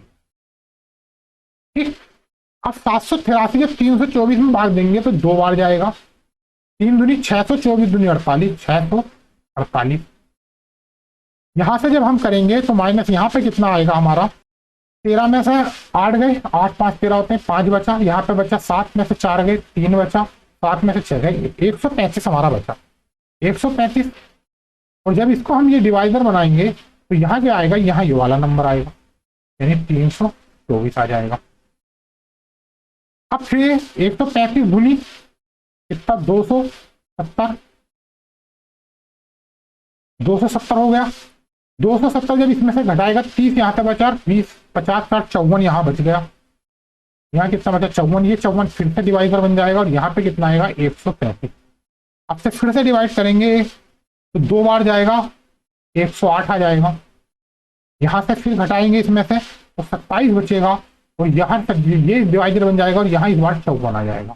ठीक, अब 783 के 324 में भाग देंगे तो 2 बार जाएगा, 3 दूनी 624 दूनी 48, 648। यहां से जब हम करेंगे तो माइनस यहाँ पे कितना आएगा हमारा, 13 में से 8 गए, 8 5 13 होते हैं, 5 बचा, यहाँ पे बचा 7 में से 4 गए, 3 बचा, 7 में से 6 गए, 135 हमारा बचा, 135। और जब इसको हम ये डिवाइजर बनाएंगे तो यहाँ क्या आएगा, यहाँ ये वाला नंबर आएगा, यानी 324 आ जाएगा। अब फिर 135 दूनी कितना, 270, 270 हो गया। 270 जब इसमें से घटाएगा 30 यहाँ पे बचा, 20 50 60 54 यहाँ बच गया। यहाँ कितना बचा 54, ये 54 फिर से डिवाइडर बन जाएगा और यहाँ पे कितना आएगा 133। अब से फिर से डिवाइड करेंगे तो 2 बार जाएगा 108 आ जाएगा। यहाँ से फिर घटाएंगे इसमें से तो 27 बचेगा और यहाँ से ये डिवाइडर बन जाएगा और यहाँ इस बार 54 आ जाएगा।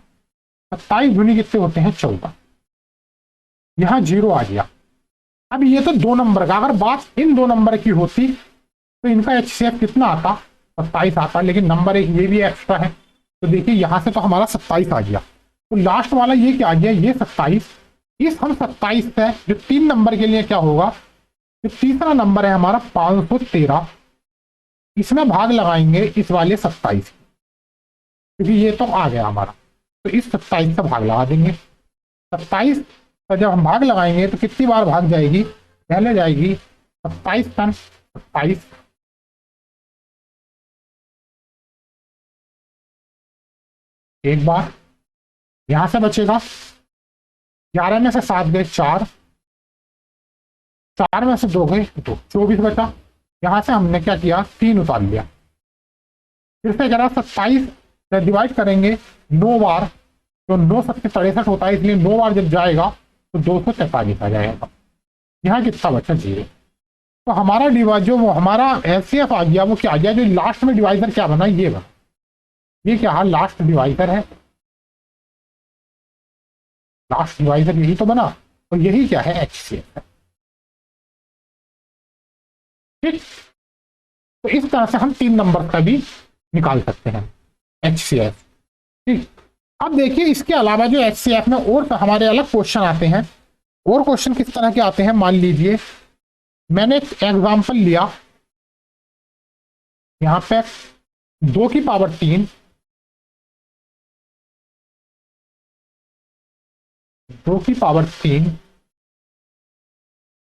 27 दूनी कितने होते हैं 14, यहाँ 0 आ गया। अब ये तो 2 नंबर का, अगर बात इन 2 नंबर की होती तो इनका HCF कितना आता 27 आता, लेकिन नंबर एक ये भी एक्स्ट्रा है तो देखिए यहाँ से तो हमारा 27 आ गया। तो लास्ट वाला ये क्या आ गया, ये 27। इस हम 27 से जो 3 नंबर के लिए क्या होगा, जो तीसरा नंबर है हमारा 513, इसमें भाग लगाएंगे इस वाले 27, क्योंकि ये तो आ गया हमारा, तो इस 27 से भाग लगा देंगे। 27 का जब हम भाग लगाएंगे तो कितनी बार भाग जाएगी, पहले जाएगी 27 टन 27, एक बार, यहां से बचेगा 11 में से 7 गए 4, 4 में से 2 गए 2, 24 बचा। यहां से हमने क्या किया 3 उतार लिया। फिर से जरा 27 डिवाइड करेंगे 9 बार, तो 9 सबसे 63 होता है, इसलिए 9 बार जब जाएगा तो 243 आ जाएगा। यहाँ कितना बचा 0। तो हमारा डिवाइड जो वो हमारा HCF आ गया वो क्या आ गया, जो लास्ट में डिवाइजर क्या बना, ये बना, ये क्या लास्ट डिवाइजर है, लास्ट डिवाइजर यही तो बना और यही क्या है HCF है। ठीक, तो इस तरह से हम 3 नंबर का भी निकाल सकते हैं HCF। ठीक, अब देखिए इसके अलावा जो HCF में और हमारे अलग क्वेश्चन आते हैं, और क्वेश्चन किस तरह के आते हैं, मान लीजिए मैंने एक एग्जांपल लिया, यहां पे 2 की पावर 3, 2 की पावर 3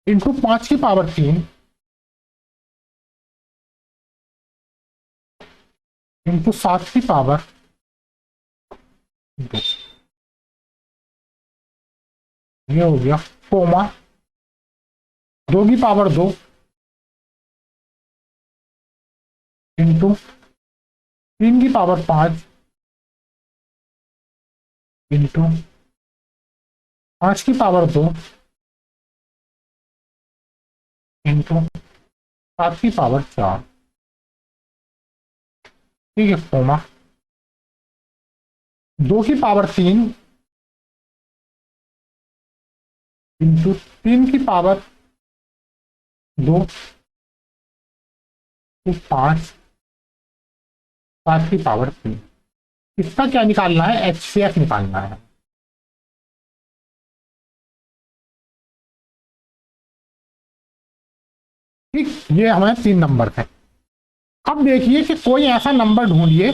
इंटू 5 की पावर 3 इंटू 7 की पावर 2, ये हो गया, कोमा 2 की पावर 2 इंटू 3 की पावर 5 इंटू 5 की पावर 2 इंटू 7 की पावर 4। ठीक है, कोमा 2 की पावर 3 इंटू 3 की पावर 2 तो 5 7 की पावर 3। इसका क्या निकालना है, HCF निकालना है। ठीक, ये हमारे 3 नंबर थे। अब देखिए कि कोई ऐसा नंबर ढूंढिए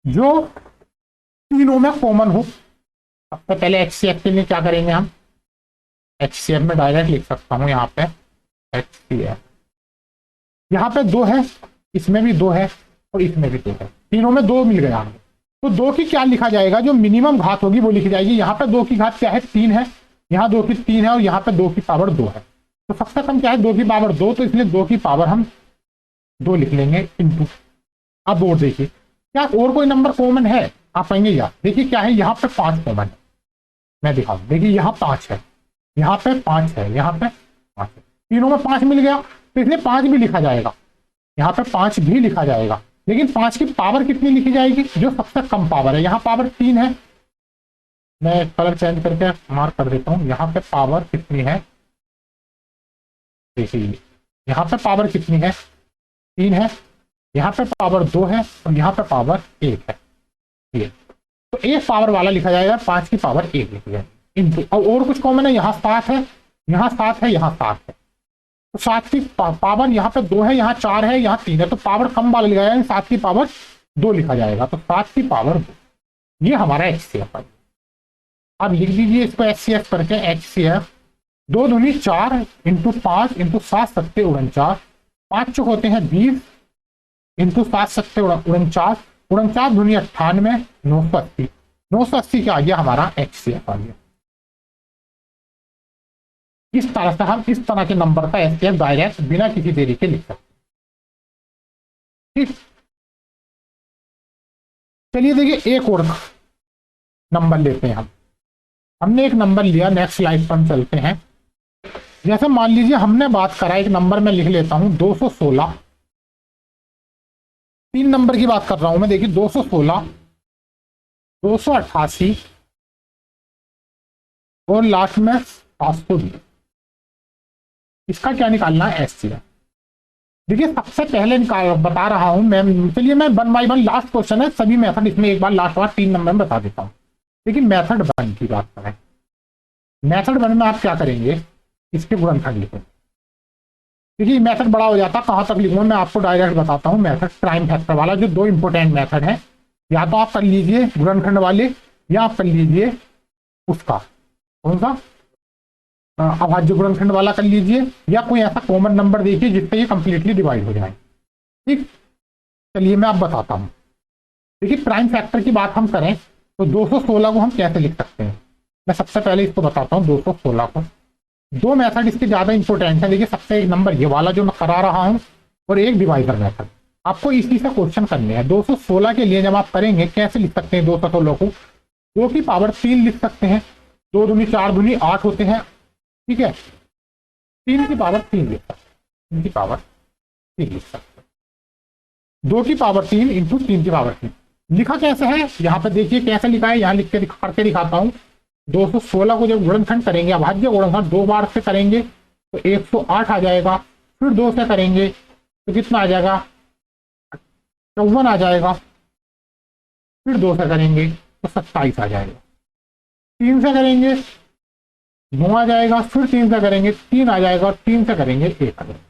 जो तीनों में कॉमन हो। सबसे पहले HCF के लिए क्या करेंगे, हम HCF में डायरेक्ट लिख सकता हूं, यहाँ पे HCF, यहाँ पे 2 है, इसमें भी 2 है और इसमें भी 2 है, तीनों में 2 मिल गया हमें। तो 2 की क्या लिखा जाएगा, जो मिनिमम घात होगी वो लिखी जाएगी। यहाँ पे 2 की घात क्या है 3 है, यहाँ 2 की 3 है और यहाँ पे 2 की पावर 2 है। तो सबसे कम क्या है 2 की पावर 2, तो इसलिए 2 की पावर हम 2 लिख लेंगे इंटू। अब और देखिए क्या और कोई नंबर कॉमन है, आप कहेंगे यार देखिए क्या है, यहाँ पे 5 कॉमन है, मैं दिखाऊं, देखिए यहाँ 5 है, यहाँ पे 5 है, यहाँ पे 5 है, तीनों में 5 मिल गया, तो इसलिए 5 भी लिखा जाएगा, यहाँ पे 5 भी लिखा जाएगा। लेकिन 5 की पावर कितनी लिखी जाएगी, जो सबसे कम पावर है, यहाँ पावर 3 है, मैं कलर चेंज करके मार्क कर देता हूँ, यहाँ पे पावर कितनी है, देखिए यहाँ पे पावर कितनी है 3 है, यहाँ पे पावर 2 है और यहाँ पे पावर 1 है। ये तो एक पावर वाला लिखा जाएगा, 5 की पावर 1 लिखी जाएगी इंटू। और कुछ कॉमन है, यहाँ 7 है, यहाँ 7 है, यहाँ 7 है, तो 7 की पावर यहाँ पे 2 है, यहाँ 4 है, यहाँ 3 है, तो पावर कम वाला लिखा जाएगा, 7 की पावर 2 लिखा जाएगा, तो 7 की पावर 2, ये हमारा HCF है। अब लिख दीजिए इसको HCF करके, HCF 2 दूनी 4 इंटू 5 इंटू 7 सत्ते 49, 5 चुक होते हैं 20 इंटू 7 सत्ते 49, 49 दूनी 98, 980, 980 क्या आ गया हमारा HCF आ गया। इस तरह से हम इस तरह के नंबर का एचसीएफ डायरेक्ट बिना किसी देरी के लिख सकते हैं। ठीक, चलिए देखिए एक और नंबर लेते हैं हम। हमने एक नंबर लिया, नेक्स्ट स्लाइड पर हम चलते हैं। जैसे मान लीजिए हमने बात करा, एक नंबर मैं लिख लेता हूं 216। 3 नंबर की बात कर रहा हूं मैं, देखिए 216, 288 और लास्ट में 720। इसका क्या निकालना है, एचसीएफ। देखिए सबसे पहले निकाल बता रहा हूं मैं, चलिए मैं 1 बाय 1, लास्ट क्वेश्चन है, सभी मेथड इसमें एक बार लास्ट बार 3 नंबर में बता देता हूं। देखिए मेथड 1 की बात करें, मेथड 1 में आप क्या करेंगे, इसके गुणनखंड लिखें। देखिए मेथड बड़ा हो जाता, कहां तक लिखूंगा मैं आपको डायरेक्ट बताता हूं। मेथड प्राइम फैक्टर वाला, जो 2 इंपोर्टेंट मेथड है, या तो आप कर लीजिए गुणनखंड वाले, या आप कर लीजिए उसका कौन सा अभाज्य गुणनखंड वाला कर लीजिए, या कोई ऐसा कॉमन नंबर देखिए जिससे ये कंप्लीटली डिवाइड हो जाए। ठीक, चलिए मैं आप बताता हूं। देखिए प्राइम फैक्टर की बात हम करें तो 216 को हम कैसे लिख सकते हैं, मैं सबसे पहले इसको बताता हूँ। 216 को 2 मेथड इसके ज्यादा इंपॉर्टेंट है। देखिए सबसे एक नंबर ये वाला जो मैं करा रहा हूं, और एक डिवाइडर मेथड। आपको इसी से क्वेश्चन करने हैं। 216 के लिए जब आप करेंगे कैसे लिख सकते हैं, 216 को 2 की पावर 3 लिख सकते हैं। 2 दूनी 4 दूनी 8 होते हैं, ठीक है। 3 की पावर 3 लिख सकते हैं, 3 की पावर 3 लिख सकते हैं। 2 की पावर 3 इंटू 3 की पावर 3 लिखा कैसे है, यहाँ पे देखिए कैसे लिखा है, यहाँ लिख के करके दिखाता हूँ। 216 को जब गुणनखंड करेंगे, अभाज्य गुणनखंड 2 बार से करेंगे तो 108 आ जाएगा। फिर 2 से करेंगे तो कितना आ जाएगा, 54 आ जाएगा। फिर 2 से करेंगे तो 27 आ जाएगा। 3 से करेंगे 9 आ जाएगा। फिर 3 से करेंगे 3 आ जाएगा, और 3 से करेंगे 1 आ जाएगा।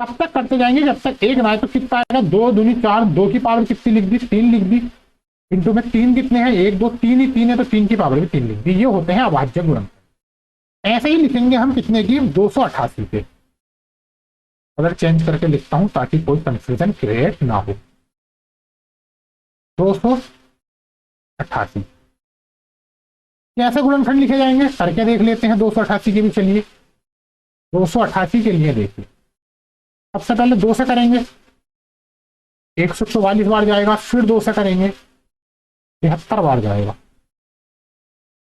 तब तक करते जाएंगे जब तक 1 ना आए। तो कितना आएगा, 2 दूनी 4, 2 की पावर कितनी लिख दी, 3 लिख दी। इंटू में 3 कितने हैं, 1 2 3 ही 3 है, तो 3 की पावर भी 3 लिख दी। ये होते हैं अभाज्य गुणनखंड। ऐसे ही लिखेंगे हम कितने की, 288 के। अगर चेंज करके लिखता हूं ताकि कोई कंफ्यूजन क्रिएट ना हो। 288 कैसे गुणनखंड लिखे जाएंगे करके देख लेते हैं। 288 के भी चलिए, 288 के लिए देखिए सबसे पहले 2 से करेंगे 144 बार जाएगा। फिर 2 से करेंगे 73 बार जाएगा।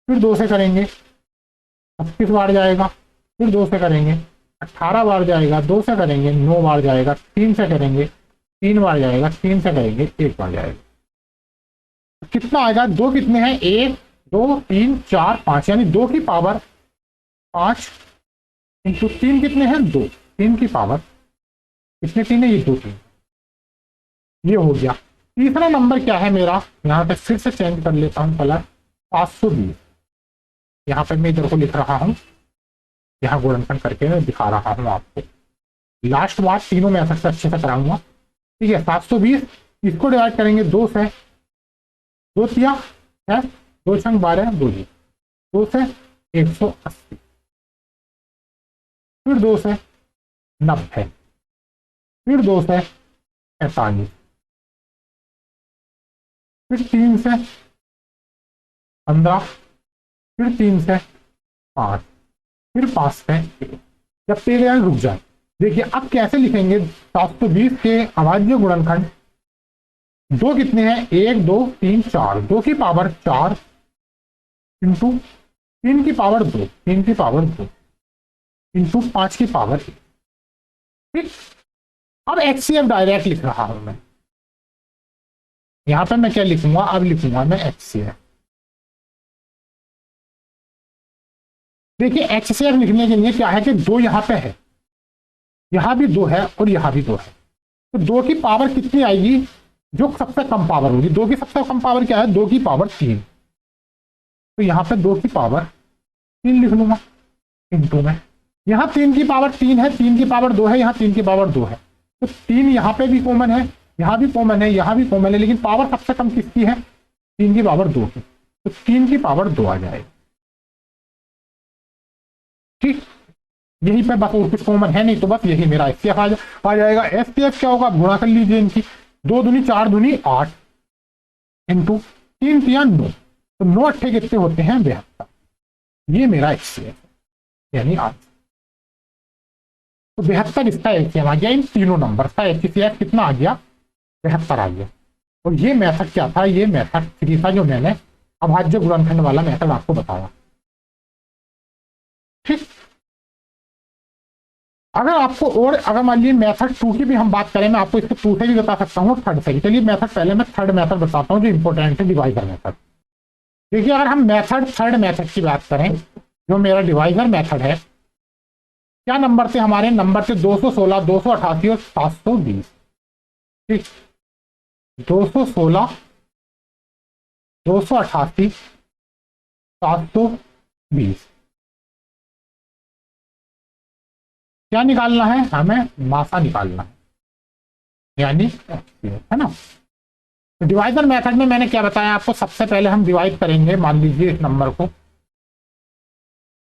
फिर 2 से करेंगे 25 बार जाएगा। फिर 2 से करेंगे 18 बार जाएगा। 2 से करेंगे 9 बार जाएगा। 3 से करेंगे 3 बार जाएगा। 3 से करेंगे 1 बार जाएगा। कितना आएगा, 2 कितने हैं, 1 2 3 4 5, यानी 2 की पावर 5 इंटू 3 कितने हैं, 2। 3 की पावर कितने 3 है, ये 2 3। ये हो गया। तीसरा नंबर क्या है मेरा, यहाँ पे फिर से चेंज कर लेता हूँ कलर, 520। यहाँ पे मैं इधर को लिख रहा हूँ, यहाँ गुणनखंड करके मैं दिखा रहा हूँ आपको। लास्ट बार तीनों में ऐसा अच्छे से कराऊंगा, ठीक है। 720 इसको डिवाइड करेंगे 2 से, 2 तिया है, 2 छंग 12 2 जी, 2 से 180। फिर 2 से 90, फिर 2 से 45, फिर 3 से 15, फिर 3 से 5, फिर 5 से 1। जब तेरे रुक जाए, देखिए अब कैसे लिखेंगे 720 के अभाज्य गुणनखंड। 2 कितने हैं, 1 2 3 4, 2 की पावर 4 इंटू 3 की पावर 2, 3 की पावर 2 इंटू 5 की पावर 1। ठीक, अब एचसीएफ डायरेक्ट लिख रहा हूं मैं। यहां पे मैं क्या लिखूंगा, अब लिखूंगा मैं एचसीएफ। देखिए एचसीएफ लिखने के लिए क्या है कि 2 यहां पे है, यहां भी 2 है और यहां भी 2 है। तो 2 की पावर कितनी आएगी, जो सबसे कम पावर होगी। 2 की सबसे कम पावर क्या है, 2 की पावर 3। तो यहां पे 2 की पावर 3 लिख लूंगा इंटू में, यहाँ 3 की पावर 3 है, 3 की पावर 2 है, यहाँ 3 की पावर 2 है। तो 3 यहाँ पे भी कॉमन है, यहाँ भी कॉमन है, यहाँ भी कॉमन है, लेकिन पावर सबसे कम किसकी है, 3 की पावर 2 की। तो 3 की पावर 2 आ जाएगी। ठीक, यही पे बस और कुछ कॉमन है नहीं, तो बस यही मेरा एचसीएफ आ जाएगा। एचसीएफ क्या होगा, गुणा कर लीजिए इनकी, 2 दूनी 4 दूनी 8 इंटू 3 तिया 9, तो 9 अट्ठे कितने होते हैं, 72। ये मेरा एचसीएफ यानी आंसर। तो 72 इसका एलसीएम आ गया इन तीनों नंबर का। एचसीएफ कितना आ गया? 72 आ गया। और ये मेथड क्या था? ये मेथड 3 था जो मैंने अभाज्य गुणनखंड वाला मेथड आपको बताया। ठीक, अगर आपको और अगर मान लीजिए मेथड 2 की भी हम बात करें, मैं आपको इसको 2 से भी बता सकता हूँ, थर्ड से भी। चलिए मेथड पहले मैं थर्ड मेथड बताता हूँ जो इंपॉर्टेंट है, डिवाइजर मेथड। देखिए अगर हम मेथड थर्ड मेथड की बात करें, जो मेरा डिवाइजर मेथड है, क्या नंबर थे हमारे? नंबर थे 216, 288 और 720। ठीक, 216, 288, 720। क्या निकालना है हमें? मासा निकालना है, यानी है ना। तो डिवाइजर मेथड में मैंने क्या बताया आपको? सबसे पहले हम डिवाइड करेंगे, मान लीजिए इस नंबर को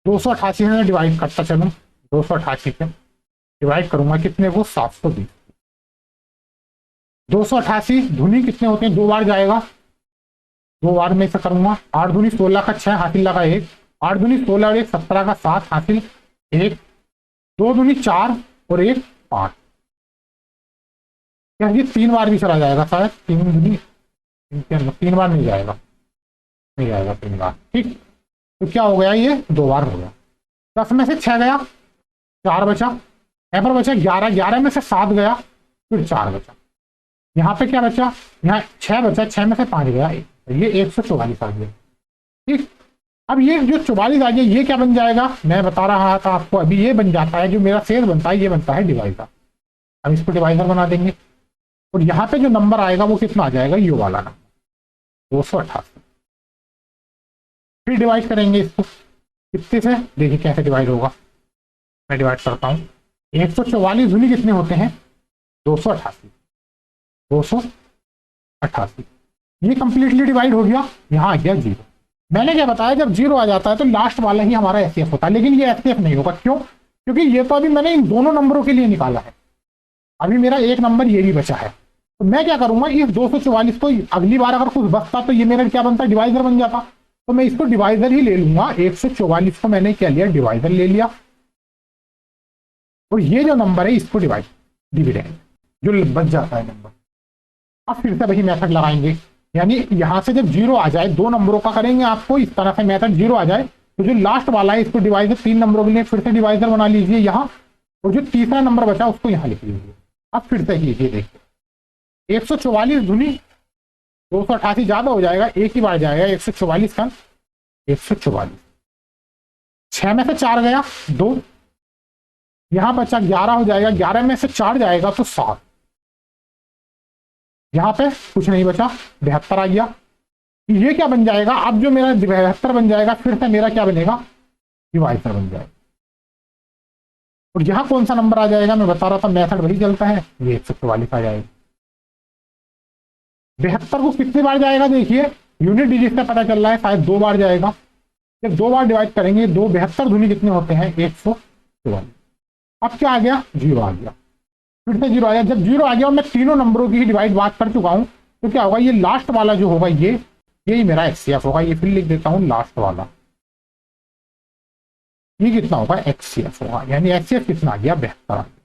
288 में डिवाइड करता चलूं, 288 से डिवाइड करूंगा कितने को? 720। 288 धुनी कितने होते हैं? 2 बार जाएगा, 2 बार में से करूंगा। 8 दूनी 16 का 6 हासिल लगा 1, 8 दूनी 16 और 1 17 का 7 हासिल 1, 2 दूनी 4 और 1 5। क्या ये 3 बार भी चला जाएगा शायद? 3 दूनी 3 बार नहीं जाएगा, नहीं जाएगा 3 बार। ठीक, तो क्या हो गया? ये 2 बार हो गया। 10 में से 6 गया, 4 बचा, यहाँ पर बचा 11, 11 में से 7 गया, फिर 4 बचा। यहाँ पे क्या बचा? यहाँ 6 बचा, 6 में से 5 गया, ये 144 आ गया। ठीक, अब ये जो 44 आ गया ये क्या बन जाएगा? मैं बता रहा था आपको अभी, ये बन जाता है जो मेरा शेष बनता है, ये बनता है डिवाइजर। हम इसको डिवाइजर बना देंगे और यहाँ पे जो नंबर आएगा वो कितना आ जाएगा? ये वाला नंबर 288। फिर डिवाइड करेंगे इसको कितने से? देखिए कैसे डिवाइड होगा, मैं डिवाइड करता हूँ। 144 दूनी कितने होते हैं? 288, 288। ये कंप्लीटली डिवाइड हो गया, यहाँ आ गया 0। मैंने क्या बताया, जब 0 आ जाता है तो लास्ट वाला ही हमारा एचसीएफ होता है, लेकिन ये एचसीएफ नहीं होगा। क्यों? क्योंकि ये तो अभी मैंने इन दोनों नंबरों के लिए निकाला है, अभी मेरा एक नंबर ये भी बचा है। तो मैं क्या करूंगा, इस 244 को अगली बार अगर कुछ बचता तो ये मेरा क्या बनता? डिवाइजर बन जाता। तो मैं इसको डिवाइजर ही ले लूंगा। 144 को मैंने क्या लिया? डिवाइजर ले लिया। और ये जो नंबर है इसको डिविडेंड जो बच जाता है नंबर। अब फिर से वही मेथड लगाएंगे, यानी यहां से जब 0 आ जाए, 2 नंबरों का करेंगे आपको इस तरह से मेथड, 0 आ जाए तो जो लास्ट वाला है इसको डिवाइजर 3 नंबरों के लिए फिर से डिवाइजर बना लीजिए यहाँ, और जो तीसरा नंबर बचा उसको यहाँ लिख लीजिए। अब फिर से कीजिए, देखिए 144 धुनी 288 ज्यादा हो जाएगा, एक ही बार जाएगा 144 का 144। 6 में से 4 गया 2, यहां बचा 11 हो जाएगा, 11 में से 4 जाएगा तो 7, यहां पे कुछ नहीं बचा, 72 आ गया। ये क्या बन जाएगा? अब जो मेरा 72 बन जाएगा, फिर से मेरा क्या बनेगा? डिवाइजर बन जाएगा। और यहां कौन सा नंबर आ जाएगा? मैं बता रहा था मेथड वही चलता है, ये 144 आ जाएगा। 72 को कितनी बार जाएगा? देखिए यूनिट डिजिट से पता चल रहा है, शायद 2 बार जाएगा। जब 2 बार डिवाइड करेंगे, 2 72 धुनी कितने होते हैं? 144। अब क्या आ गया? 0 आ गया, फिर से 0 आ गया। जब 0 आ गया और मैं तीनों नंबरों की डिवाइड बात कर चुका हूं, तो क्या होगा? ये लास्ट वाला जो होगा यही मेरा एचसीएफ होगा। ये फिर लिख देता हूं लास्ट वाला, ये कितना होगा? एचसीएफ होगा। यानी एचसीएफ कितना आ गया? 72 आ गया।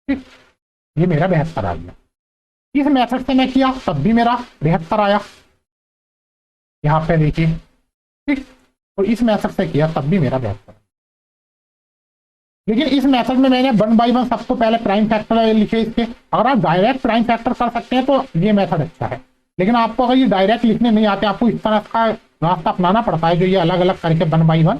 ठीक, ये मेरा 72 आ गया। इस मेथड से मैं किया तब भी मेरा 72 आया, यहां पे देखिए। ठीक, और इस मेथड से किया तब भी मेरा 72। लेकिन इस मेथड में मैंने 1 बाई 1 सबको पहले प्राइम फैक्टर लिखे इसके। अगर आप डायरेक्ट प्राइम फैक्टर कर सकते हैं तो ये मेथड अच्छा है, लेकिन आपको अगर ये डायरेक्ट लिखने नहीं आते, आपको इस तरह का रास्ता अपनाना पड़ता है जो ये अलग अलग करके 1 बाई 1,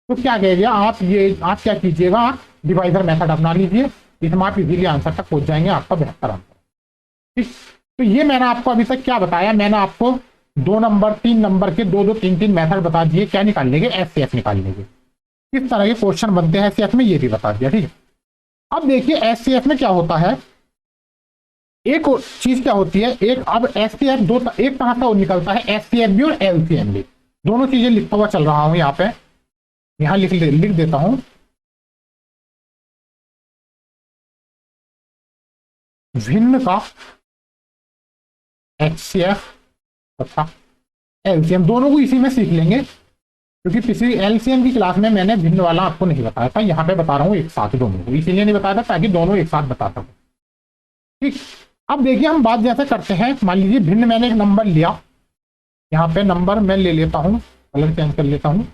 तो क्या कहेगा आप क्या कीजिएगा? आप डिवाइजर मेथड अपना लीजिए, इसमें आप इजीली आंसर तक पहुंच जाएंगे, आपका बेहतर आंसर। ठीक, तो ये मैंने आपको अभी तक क्या बताया? मैंने आपको 2 नंबर 3 नंबर के 2 2 3 3 मेथड बता दिए, क्या निकालने के? एचसीएफ निकालने के। किस तरह के क्वेश्चन बनते हैं एचसीएफ में ये भी बता दिया। ठीक है, अब देखिए एचसीएफ में क्या होता है, एक चीज क्या होती है, एक अब एचसीएफ एक तरह से निकलता है, एचसीएफ भी और एलसीएम भी। दोनों चीजें लिखता हुआ चल रहा हूं यहाँ पे, यहाँ लिख देता हूं। भिन्न का एचसीएफ तथा एलसीएम दोनों को इसी में सीख लेंगे। क्योंकि पिछली एलसीएम की क्लास में मैंने भिन्न वाला आपको नहीं बताया था, यहाँ पे बता रहा हूँ एक साथ दोनों को, इसीलिए नहीं बताया था ताकि दोनों एक साथ बता सकूं। ठीक, अब देखिए हम बात जैसे करते हैं, मान लीजिए भिन्न मैंने एक नंबर लिया, यहाँ पे नंबर मैं ले लेता हूँ, कलर चेंज कर लेता हूँ,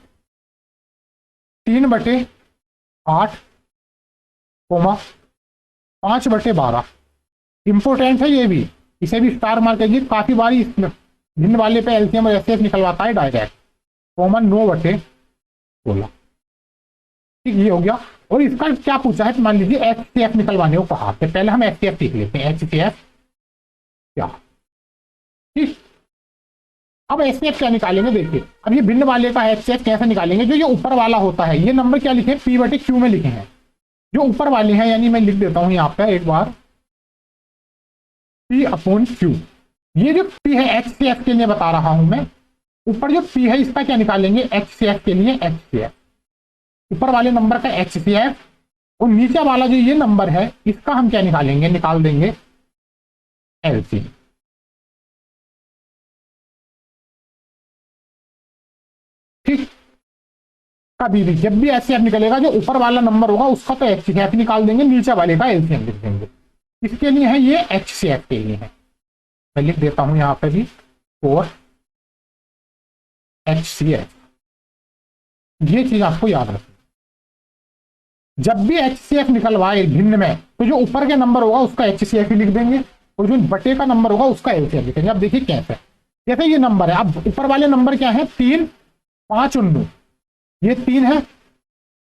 3/8 कोमा 5/12। इंपोर्टेंट है ये भी, इसे भी स्टार मार करिए, काफी बार इसमें भिन्न वाले पे एलसीएम और एचसीएफ निकलवाता है डायरेक्ट, कॉमन 9/16। ठीक, ये हो गया। और इसका क्या पूछा है, मान लीजिए एचसीएफ निकलवाने को कहा, तो पहले हम एचसीएफ सीख लेते हैं, एचसीएफ क्या। ठीक, अब एचसीएफ क्या निकालेंगे, देखिए अब ये भिन्न वाले का एचसीएफ कैसे निकालेंगे, जो ये ऊपर वाला होता है, ये नंबर क्या लिखे, P/Q में लिखे हैं, जो ऊपर वाले हैं, यानी मैं लिख देता हूं यहाँ पे एक बार P/Q। ये जो P है एचसीएफ के लिए बता रहा हूं मैं, ऊपर जो P है इसका क्या निकालेंगे, एचसीएफ के लिए एचसीएफ, ऊपर वाले नंबर का एचसीएफ, और नीचे वाला जो ये नंबर है इसका हम क्या निकालेंगे, निकाल देंगे एलसी। ठीक, कभी भी जब भी एचसीएफ निकलेगा, जो ऊपर वाला नंबर होगा उसका तो एचसीएफ निकाल देंगे, नीचे वाले का एलसीएम लिख देंगे। इसके लिए है ये, एचसीएफ के लिए है, मैं लिख देता हूं यहां पे भी 4 HCF। ये चीज आपको याद रखनी, जब भी HCF निकलवाए भिन्न में, तो जो ऊपर के नंबर होगा उसका HCF ही लिख देंगे, और जो बटे का नंबर होगा उसका LCM लिखेंगे। अब देखिए कैसे, जैसे ये नंबर है, अब ऊपर वाले नंबर क्या है, 3, 5 और 9, ये 3 है,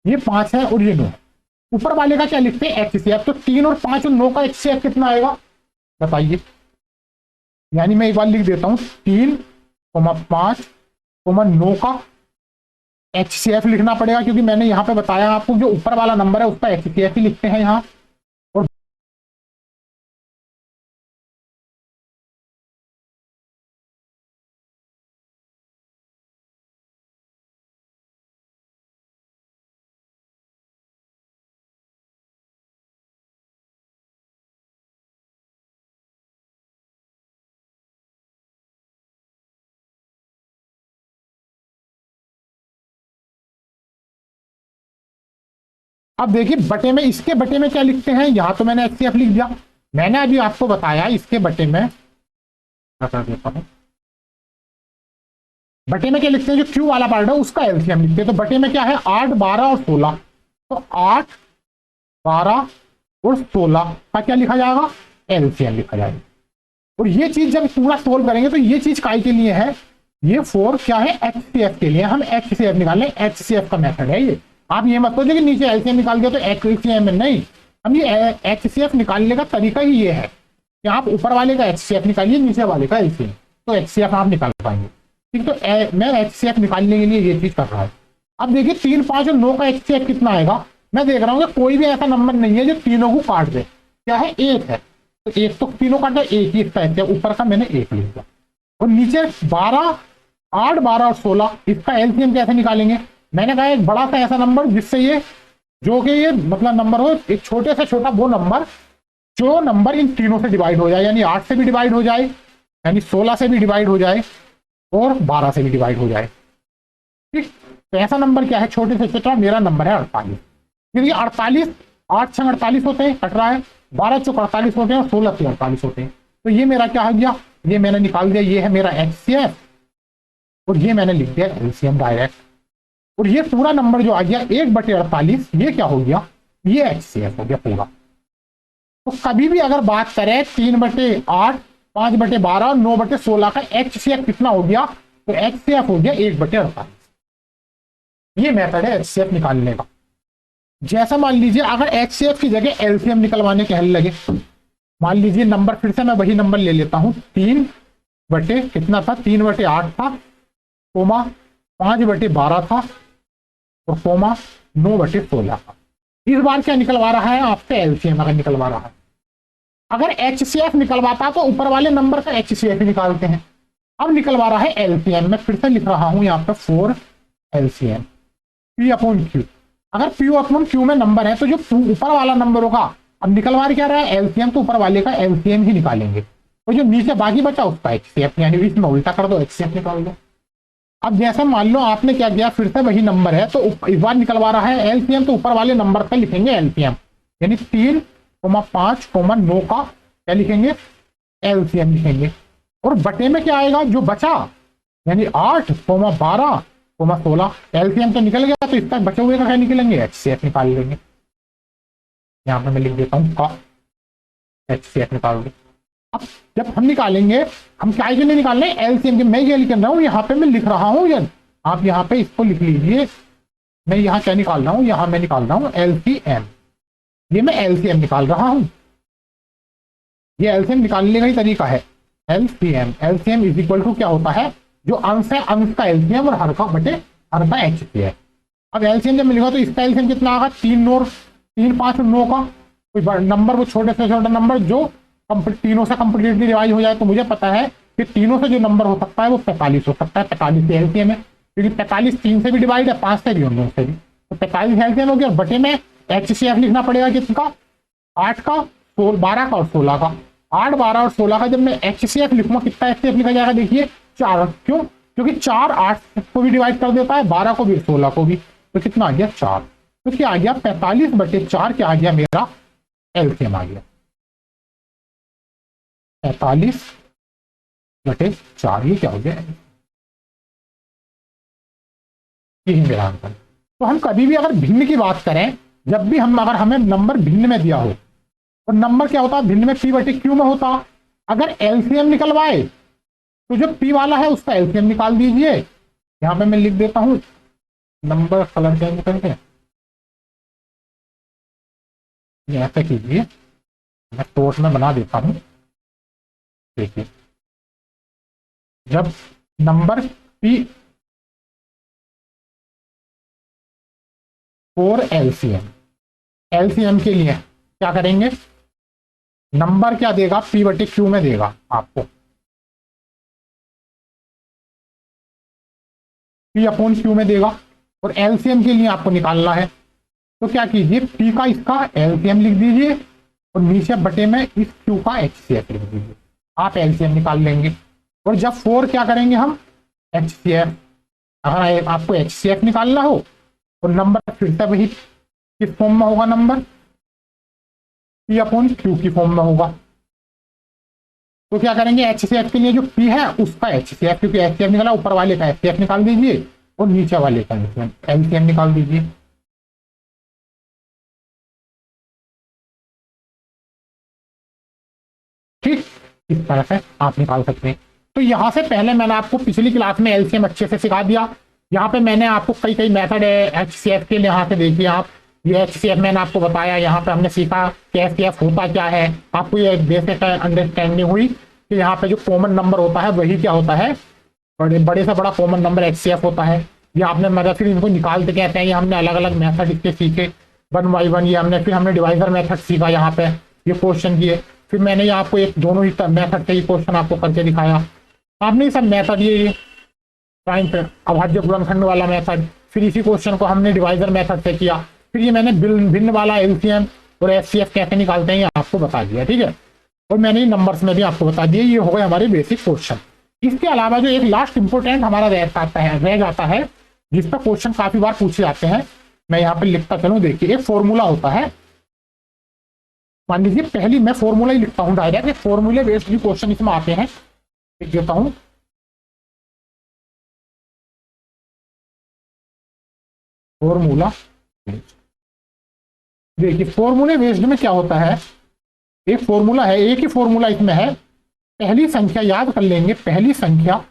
ये 5 है और ये 9 है। ऊपर वाले का क्या लिखते हैं, HCF, तो 3 और 5 और 9 का HCF कितना आएगा बताइए, यानी मैं एक बार लिख देता हूं, 3, 5, 9 का HCF लिखना पड़ेगा, क्योंकि मैंने यहां पे बताया आपको, जो ऊपर वाला नंबर है उसका HCF ही लिखते हैं यहां। और अब देखिए बटे में, इसके बटे में क्या लिखते हैं, यहां तो मैंने HCF लिख दिया, मैंने अभी आपको बताया इसके बटे में, कर देता हूं, बटे में क्या लिखते हैं, जो क्यू वाला पार्ट है उसका एलसीएम लिखते हैं। तो बटे में क्या है, 8, 12 और 16, तो 8, 12 और 16 का क्या लिखा जाएगा, एलसीएम लिखा जाएगा। और ये चीज जब पूरा सोल्व करेंगे तो ये चीज काय के लिए है, ये 4 क्या है, HCF के लिए, हम HCF निकाल लें, HCF का मेथड है ये। आप ये मत सोचिए कि नीचे एलसीएम निकाल दिया तो HCF में, नहीं, हम ये HCF निकालने का तरीका ही ये है कि आप ऊपर वाले का HCF निकालिए, नीचे वाले का एलसीएम, तो HCF आप निकाल पाएंगे। ठीक, तो मैं HCF निकालने के लिए ये चीज कर रहा हूं। अब देखिए 3, 5 और 9 का HCF कितना आएगा, मैं देख रहा हूँ कि कोई भी ऐसा नंबर नहीं है जो तीनों को काट दे, क्या है, 1 है, तो 1 तो तीनों काट दे, 1 ही इसका HCF, ऊपर का मैंने 1 लिख दिया। और नीचे 12, 8, 12 और 16, इसका एलसीएम कैसे निकालेंगे, मैंने कहा एक बड़ा सा ऐसा नंबर जिससे ये, जो कि ये मतलब नंबर हो, एक छोटे से छोटा वो नंबर, जो नंबर इन तीनों से डिवाइड हो जाए, यानी 8 से भी डिवाइड हो जाए, यानी 16 से भी डिवाइड हो जाए, और 12 से भी डिवाइड हो जाए। ठीक, तो ऐसा नंबर क्या है, छोटे से छोटा, मेरा नंबर है 48, क्योंकि 48, 8 6 48 होते हैं, कट रहा है, 12 चौक 48 होते हैं, और 16 से 48 होते हैं। तो ये मेरा क्या हो गया, ये मैंने निकाल दिया, ये है मेरा HCF, और ये मैंने लिख दिया LCM डायरेक्ट। और ये पूरा नंबर जो आ गया 1/48, ये क्या हो गया, ये HCF हो गया पूरा। तो कभी भी अगर बात करें 3/8, 5/12 और 9/16 का HCF कितना हो गया, तो HCF हो गया 1/48। ये मेथड है HCF निकालने का। जैसा मान लीजिए अगर HCF की जगह LCM निकलवाने कहने लगे, मान लीजिए नंबर, फिर से मैं वही नंबर ले लेता हूं, 3 कितना था, 3/8 था, कोमा 5/12 था, और कोमा 9/16 था। इस बार क्या निकलवा रहा है आपका LCM, अगर निकलवा रहा है, अगर HCF निकलवाता तो ऊपर वाले नंबर का HCF ही निकालते हैं, अब निकलवा रहा है LCM। मैं फिर से लिख रहा हूं यहाँ पे 4 LCM P/Q। अगर P/Q में नंबर है तो जो ऊपर वाला नंबर होगा, अब निकलवा क्या रहा है LCM, तो ऊपर वाले का LCM ही निकालेंगे, और जो नीचे बाकी बचा उसका HCF, यानी इसमें उल्टा कर दो, HCF निकाल दो। अब जैसे मान लो आपने क्या किया, फिर से वही नंबर है तो इस बार निकलवा रहा है एलसीएम, तो ऊपर वाले नंबर पे लिखेंगे एलसीएम, यानी 3,5,9 का क्या लिखेंगे, एलसीएम लिखेंगे। और बटे में क्या आएगा जो बचा, यानी 8,12,16, एलसीएम तो निकल गया, तो इसका बचे हुए का क्या निकलेंगे, एचसीएफ निकाल लेंगे। यहाँ पे मैं लिख देता हूँ का एचसीएफ निकाल दे। अब जब हम निकालेंगे, हम क्या के लिए निकाल रहे हैं, एलसीएम के। मैं ये लिख रहा हूँ, यहाँ पे मैं लिख रहा हूँ, ये आप यहाँ पे इसको लिख लीजिए। मैं यहाँ क्या निकाल रहा हूँ, यहाँ मैं निकाल रहा हूँ एलसीएम, ये मैं एलसीएम निकाल रहा हूँ। ये एलसीएम निकालने का ही तरीका है, LCM. LCM is equal to क्या होता है, जो अंश है अंश का एलसीएम और हर का बटे हर का एचसीएफ। अब एलसीएम जब मिलेगा तो इसका एलसीएम कितना आएगा, 3 5 9 का कोई नंबर, वो छोटे से छोटा नंबर जो तीनों से कंप्लीटली डिवाइड हो जाए। तो मुझे पता है कि तीनों से जो नंबर हो सकता है वो 45 हो सकता है, 45 एलसीएम है, क्योंकि 45 3 से भी डिवाइड है, 5 से भी और 9 से भी, तो 45 एलसीएम हो गया। बटे में एचसीएफ लिखना पड़ेगा किसका, 8 का, 12 का और 16 का। 8 12 और 16 का जब मैं एचसीएफ लिखूंगा, कितना एचसीएफ लिखा जाएगा, देखिए 4। क्यों, क्योंकि 4 8 को भी डिवाइड कर देता है, 12 को भी 16 को भी, तो कितना आ गया 4। तो क्या आ गया, 45/4 क्या आ गया मेरा एलसीएम आ गया 45/4। ये क्या हो गया, यही मेरा आंसर। तो हम कभी भी अगर भिन्न की बात करें, जब भी हम, अगर हमें नंबर भिन्न में दिया हो, और नंबर क्या होता है भिन्न में, p/q में होता। अगर एलसीएम निकलवाए तो जो p वाला है उसका एलसीएम निकाल दीजिए। यहां पे मैं लिख देता हूं, नंबर कलर चेंज करके ऐसा कीजिए, मैं सोर्स में बना देता हूं। देखिए, जब नंबर p और एलसीएम के लिए क्या करेंगे, नंबर क्या देगा, p/q में देगा आपको, p/q में देगा। और एलसीएम के लिए आपको निकालना है, तो क्या कीजिए, p का इसका एलसीएम लिख दीजिए और नीचे बटे में इस q का एचसीएफ लिख दीजिए, आप एलसीएम निकाल लेंगे। और जब 4 क्या करेंगे हम, एचसीएफ। अगर आपको एचसीएफ निकालना हो और नंबर फिर से वही किस फॉर्म में होगा, नंबर p/q की फॉर्म में होगा। तो क्या करेंगे, एचसीएफ के लिए जो p है उसका एचसीएफ, क्योंकि एचसीएफ निकाला, ऊपर वाले का एचसीएफ निकाल दीजिए और नीचे वाले का एलसीएम निकाल दीजिए। ठीक, इस तरह से आप निकाल सकते हैं। तो यहां से पहले मैंने आपको पिछली क्लास में एलसीएम अच्छे से सिखा दिया। यहाँ पे मैंने आपको कई कई मेथड है एचसीएफ के लिए, यहाँ से देखिए आप, ये एचसीएफ मैंने आपको बताया, यहाँ पे हमने सीखा कि एचसीएफ होता क्या है, आपको ये बेसिक अंडरस्टैंडिंग हुई कि यहाँ पे जो कॉमन नंबर होता है वही क्या होता है, बड़े बड़े से बड़ा कॉमन नंबर एचसीएफ होता है। ये आपने मतलब फिर इनको निकालते कहते हैं, ये हमने अलग अलग मेथड इसके सीखे 1 by 1। ये हमने फिर हमने डिवाइजर मेथड सीखा, यहाँ पे ये क्वेश्चन किए, फिर मैंने ये आपको एक दोनों ही मेथड से ये क्वेश्चन आपको करके दिखाया। आपने ये सब मेथड, ये टाइम पे अभाज्य गुणनखंड वाला मेथड, फिर इसी क्वेश्चन को हमने डिवाइजर मेथड से किया, फिर ये मैंने भिन्न वाला एलसीएम और एचसीएफ कैसे निकालते हैं ये आपको बता दिया, ठीक है। और मैंने नंबर्स में भी आपको बता दिया। ये हो गए हमारे बेसिक क्वेश्चन। इसके अलावा जो एक लास्ट इंपोर्टेंट हमारा रह जाता है, जिस पर क्वेश्चन काफी बार पूछे जाते हैं, मैं यहाँ पे लिखता चलूं। देखिए, एक फॉर्मूला होता है, मान लीजिए पहली मैं फॉर्मूला ही लिखता हूँ डायरेक्ट, फॉर्मूले बेस्ड भी क्वेश्चन इसमें आते हैं, लिख देता हूँ। फॉर्मूला, देखिए फॉर्मूले बेस्ड में क्या होता है, एक फॉर्मूला है, एक ही फॉर्मूला इसमें है, पहली संख्या याद कर लेंगे, पहली संख्या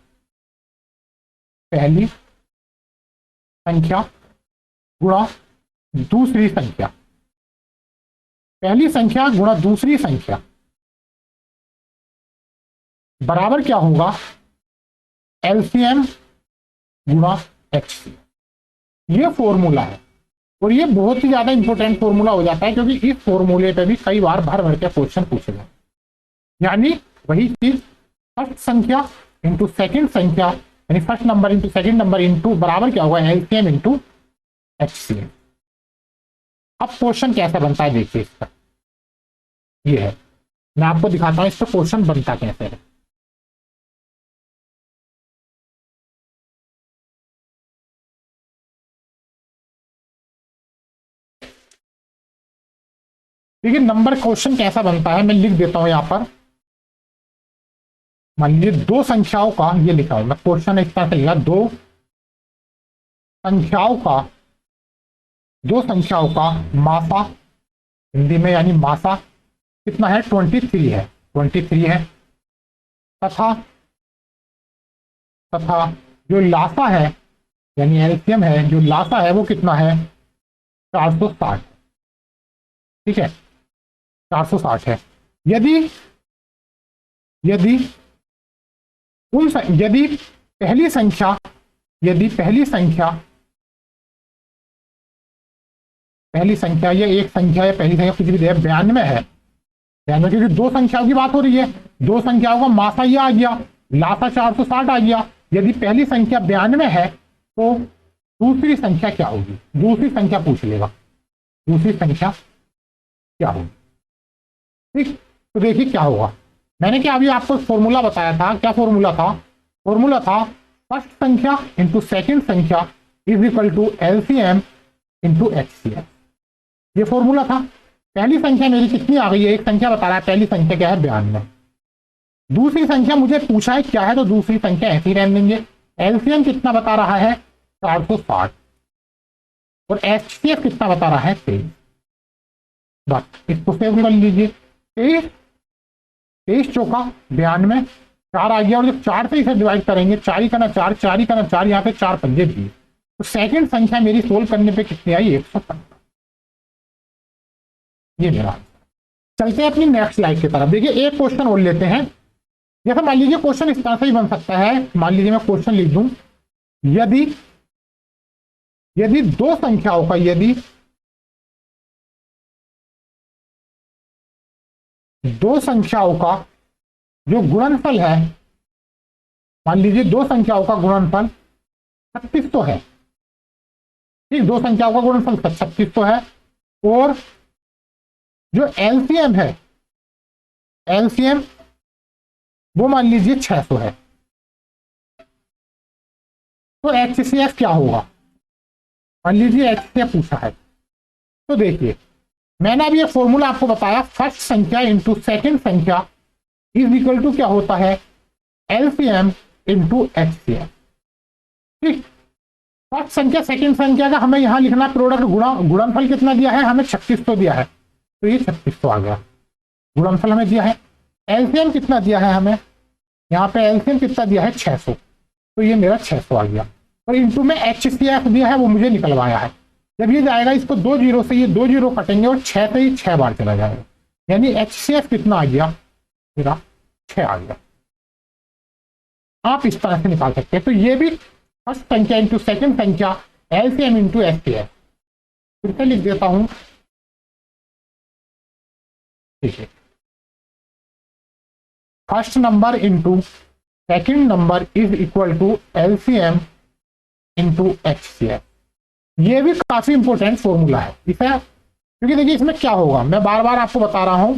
गुणा दूसरी संख्या, पहली संख्या गुणा दूसरी संख्या बराबर क्या होगा, एलसीएम गुणा एचसीएफ। ये फॉर्मूला है, और ये बहुत ही ज्यादा इंपॉर्टेंट फॉर्मूला हो जाता है, क्योंकि इस फॉर्मूले पे भी कई बार भर भर के क्वेश्चन पूछे गए। यानी वही चीज, फर्स्ट संख्या इंटू सेकंड संख्या, यानी first number into second number into बराबर क्या होगा, एलसीएम इंटू एचसीएफ। अब क्वेश्चन कैसे बनता है देखिए इसका, ये है, मैं आपको दिखाता हूं इस पर क्वेश्चन बनता कैसे है। देखिए नंबर क्वेश्चन कैसा बनता है, मैं लिख देता हूं यहां पर। मान लीजिए दो संख्याओं का, ये लिखा हुआ क्वेश्चन इस तरह से लिखा, संख्याओं का दो संख्याओं का मासा, हिंदी में यानी मासा कितना है, 23 है, 23 है। तथा तथा जो लासा है यानी एलसीएम है, जो लासा है वो कितना है, 460। ठीक है, 460 है। यदि यदि यदि पहली संख्या यदि पहली संख्या या एक संख्या या पहली संख्या कुछ भी दे 92 है, 92, क्योंकि दो संख्याओं की बात हो रही है, दो संख्याओं का मासा ये आ गया, लासा 460 आ गया। यदि पहली संख्या 92 है तो दूसरी संख्या क्या होगी, दूसरी संख्या पूछ लेगा, दूसरी संख्या क्या होगी। ठीक, तो देखिए क्या होगा। मैंने क्या अभी आपको फॉर्मूला बताया था, क्या फॉर्मूला था, फॉर्मूला था फर्स्ट संख्या इंटू सेकेंड संख्या is equal to LCM into HCF. ये फॉर्मूला था। पहली संख्या मेरी कितनी आ गई है, एक संख्या बता रहा है, पहली संख्या क्या है, 92। दूसरी संख्या मुझे पूछा है क्या है, तो दूसरी संख्या ऐसी रहने देंगे। एलसीएम कितना बता रहा है, 460, और एचसीएफ कितना बता रहा है, 23। बस इसको सेव कर लीजिए। 23 चौका 92, 4 आ गया, और जब 4 से इसे डिवाइड करेंगे, 4 ही करना 4, 4 ही करना 4, यहाँ पे 4 पंजे 20। तो सेकंड संख्या मेरी सोल्व करने पे कितनी आई, 115। ये मेरा आंसर। चलते हैं अपनी नेक्स्ट स्लाइड की तरफ। देखिए एक क्वेश्चन और लेते हैं। जैसे मान लीजिए क्वेश्चन इस तरह से ही बन सकता है। मान लीजिए मैं क्वेश्चन लिख दूं, यदि दो संख्याओं का दो संख्याओं का जो गुणनफल है, मान लीजिए दो संख्याओं का गुणनफल 3600 है। ठीक, दो संख्याओं का गुणनफल 3600 है, और जो एलसीएम है, एलसीएम वो मान लीजिए 600 है। तो एचसीएफ क्या होगा, मान लीजिए एचसीएफ पूछा है। तो देखिए मैंने अभी एक फॉर्मूला आपको बताया, फर्स्ट संख्या इंटू सेकेंड संख्या इज इक्वल टू क्या होता है, एलसीएम इंटू एचसीएफ। ठीक, फर्स्ट संख्या सेकेंड संख्या का हमें यहां लिखना प्रोडक्ट, गुणनफल कितना दिया है हमें, 3600 दिया है, तो ये 3600 आ गया, गुणनफल हमें दिया है। एलसीएम कितना दिया है हमें, यहाँ पे एलसीएम कितना दिया है, 600, तो ये मेरा 600 आ गया। और इंटू में एचसीएफ दिया है, वो मुझे निकलवाया है। जब ये जाएगा, इसको 2 जीरो से ये 2 जीरो कटेंगे, और 6 से ही 6 बार चला जाएगा, यानी एचसीएफ कितना आ गया मेरा, 6 आ गया। आप इस तरह से निकाल सकते हैं। तो ये भी फर्स्ट संख्या इंटू सेकेंड संख्या, एलसीएम इंटू एचसीएफ। फिर से लिख देता हूं, ठीक है, first number into second number is equal to LCM into HCF. ये भी काफी इंपॉर्टेंट फॉर्मूला है इसे, क्योंकि देखिए इसमें क्या होगा, मैं बार बार आपको बता रहा हूं,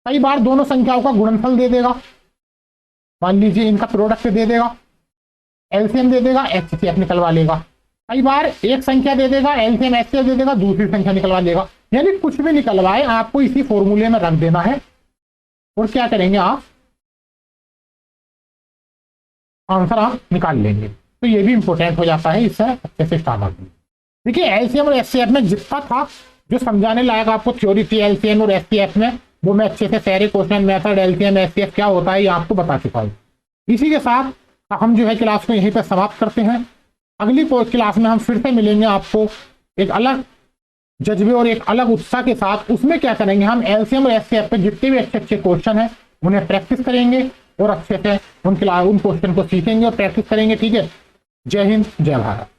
कई बार दोनों संख्याओं का गुणनफल दे देगा, मान लीजिए इनका प्रोडक्ट दे देगा, एलसीएम दे देगा, एचसीएफ निकलवा लेगा। कई बार एक संख्या दे देगा, एलसीएम एचसीएफ दे देगा, दूसरी संख्या निकलवा लेगा। यानी कुछ भी निकलवाए, आपको इसी फॉर्मूले में रख देना है, और क्या करेंगे आप, आंसर आप निकाल लेंगे। तो ये भी इंपॉर्टेंट हो जाता है, इससे अच्छे से स्टार्ट। देखिए एलसीएम और एचसीएफ में जितना था, जो समझाने लायक आपको थ्योरी थी एलसीएम और एचसीएफ में, वो मैं अच्छे से सारे क्वेश्चन, मेथड, एलसीएम एचसीएफ क्या होता है, ये आपको बता चुका हूँ। इसी के साथ हम जो है क्लास को यहीं पर समाप्त करते हैं। अगली क्लास में हम फिर से मिलेंगे आपको एक अलग जज्बे और एक अलग उत्साह के साथ। उसमें क्या करेंगे, हम एलसीएम और एचसीएफ पे जितने भी अच्छे अच्छे क्वेश्चन हैं उन्हें प्रैक्टिस करेंगे, और अच्छे से उन क्वेश्चन को सीखेंगे और प्रैक्टिस करेंगे। ठीक है, जय हिंद, जय भारत।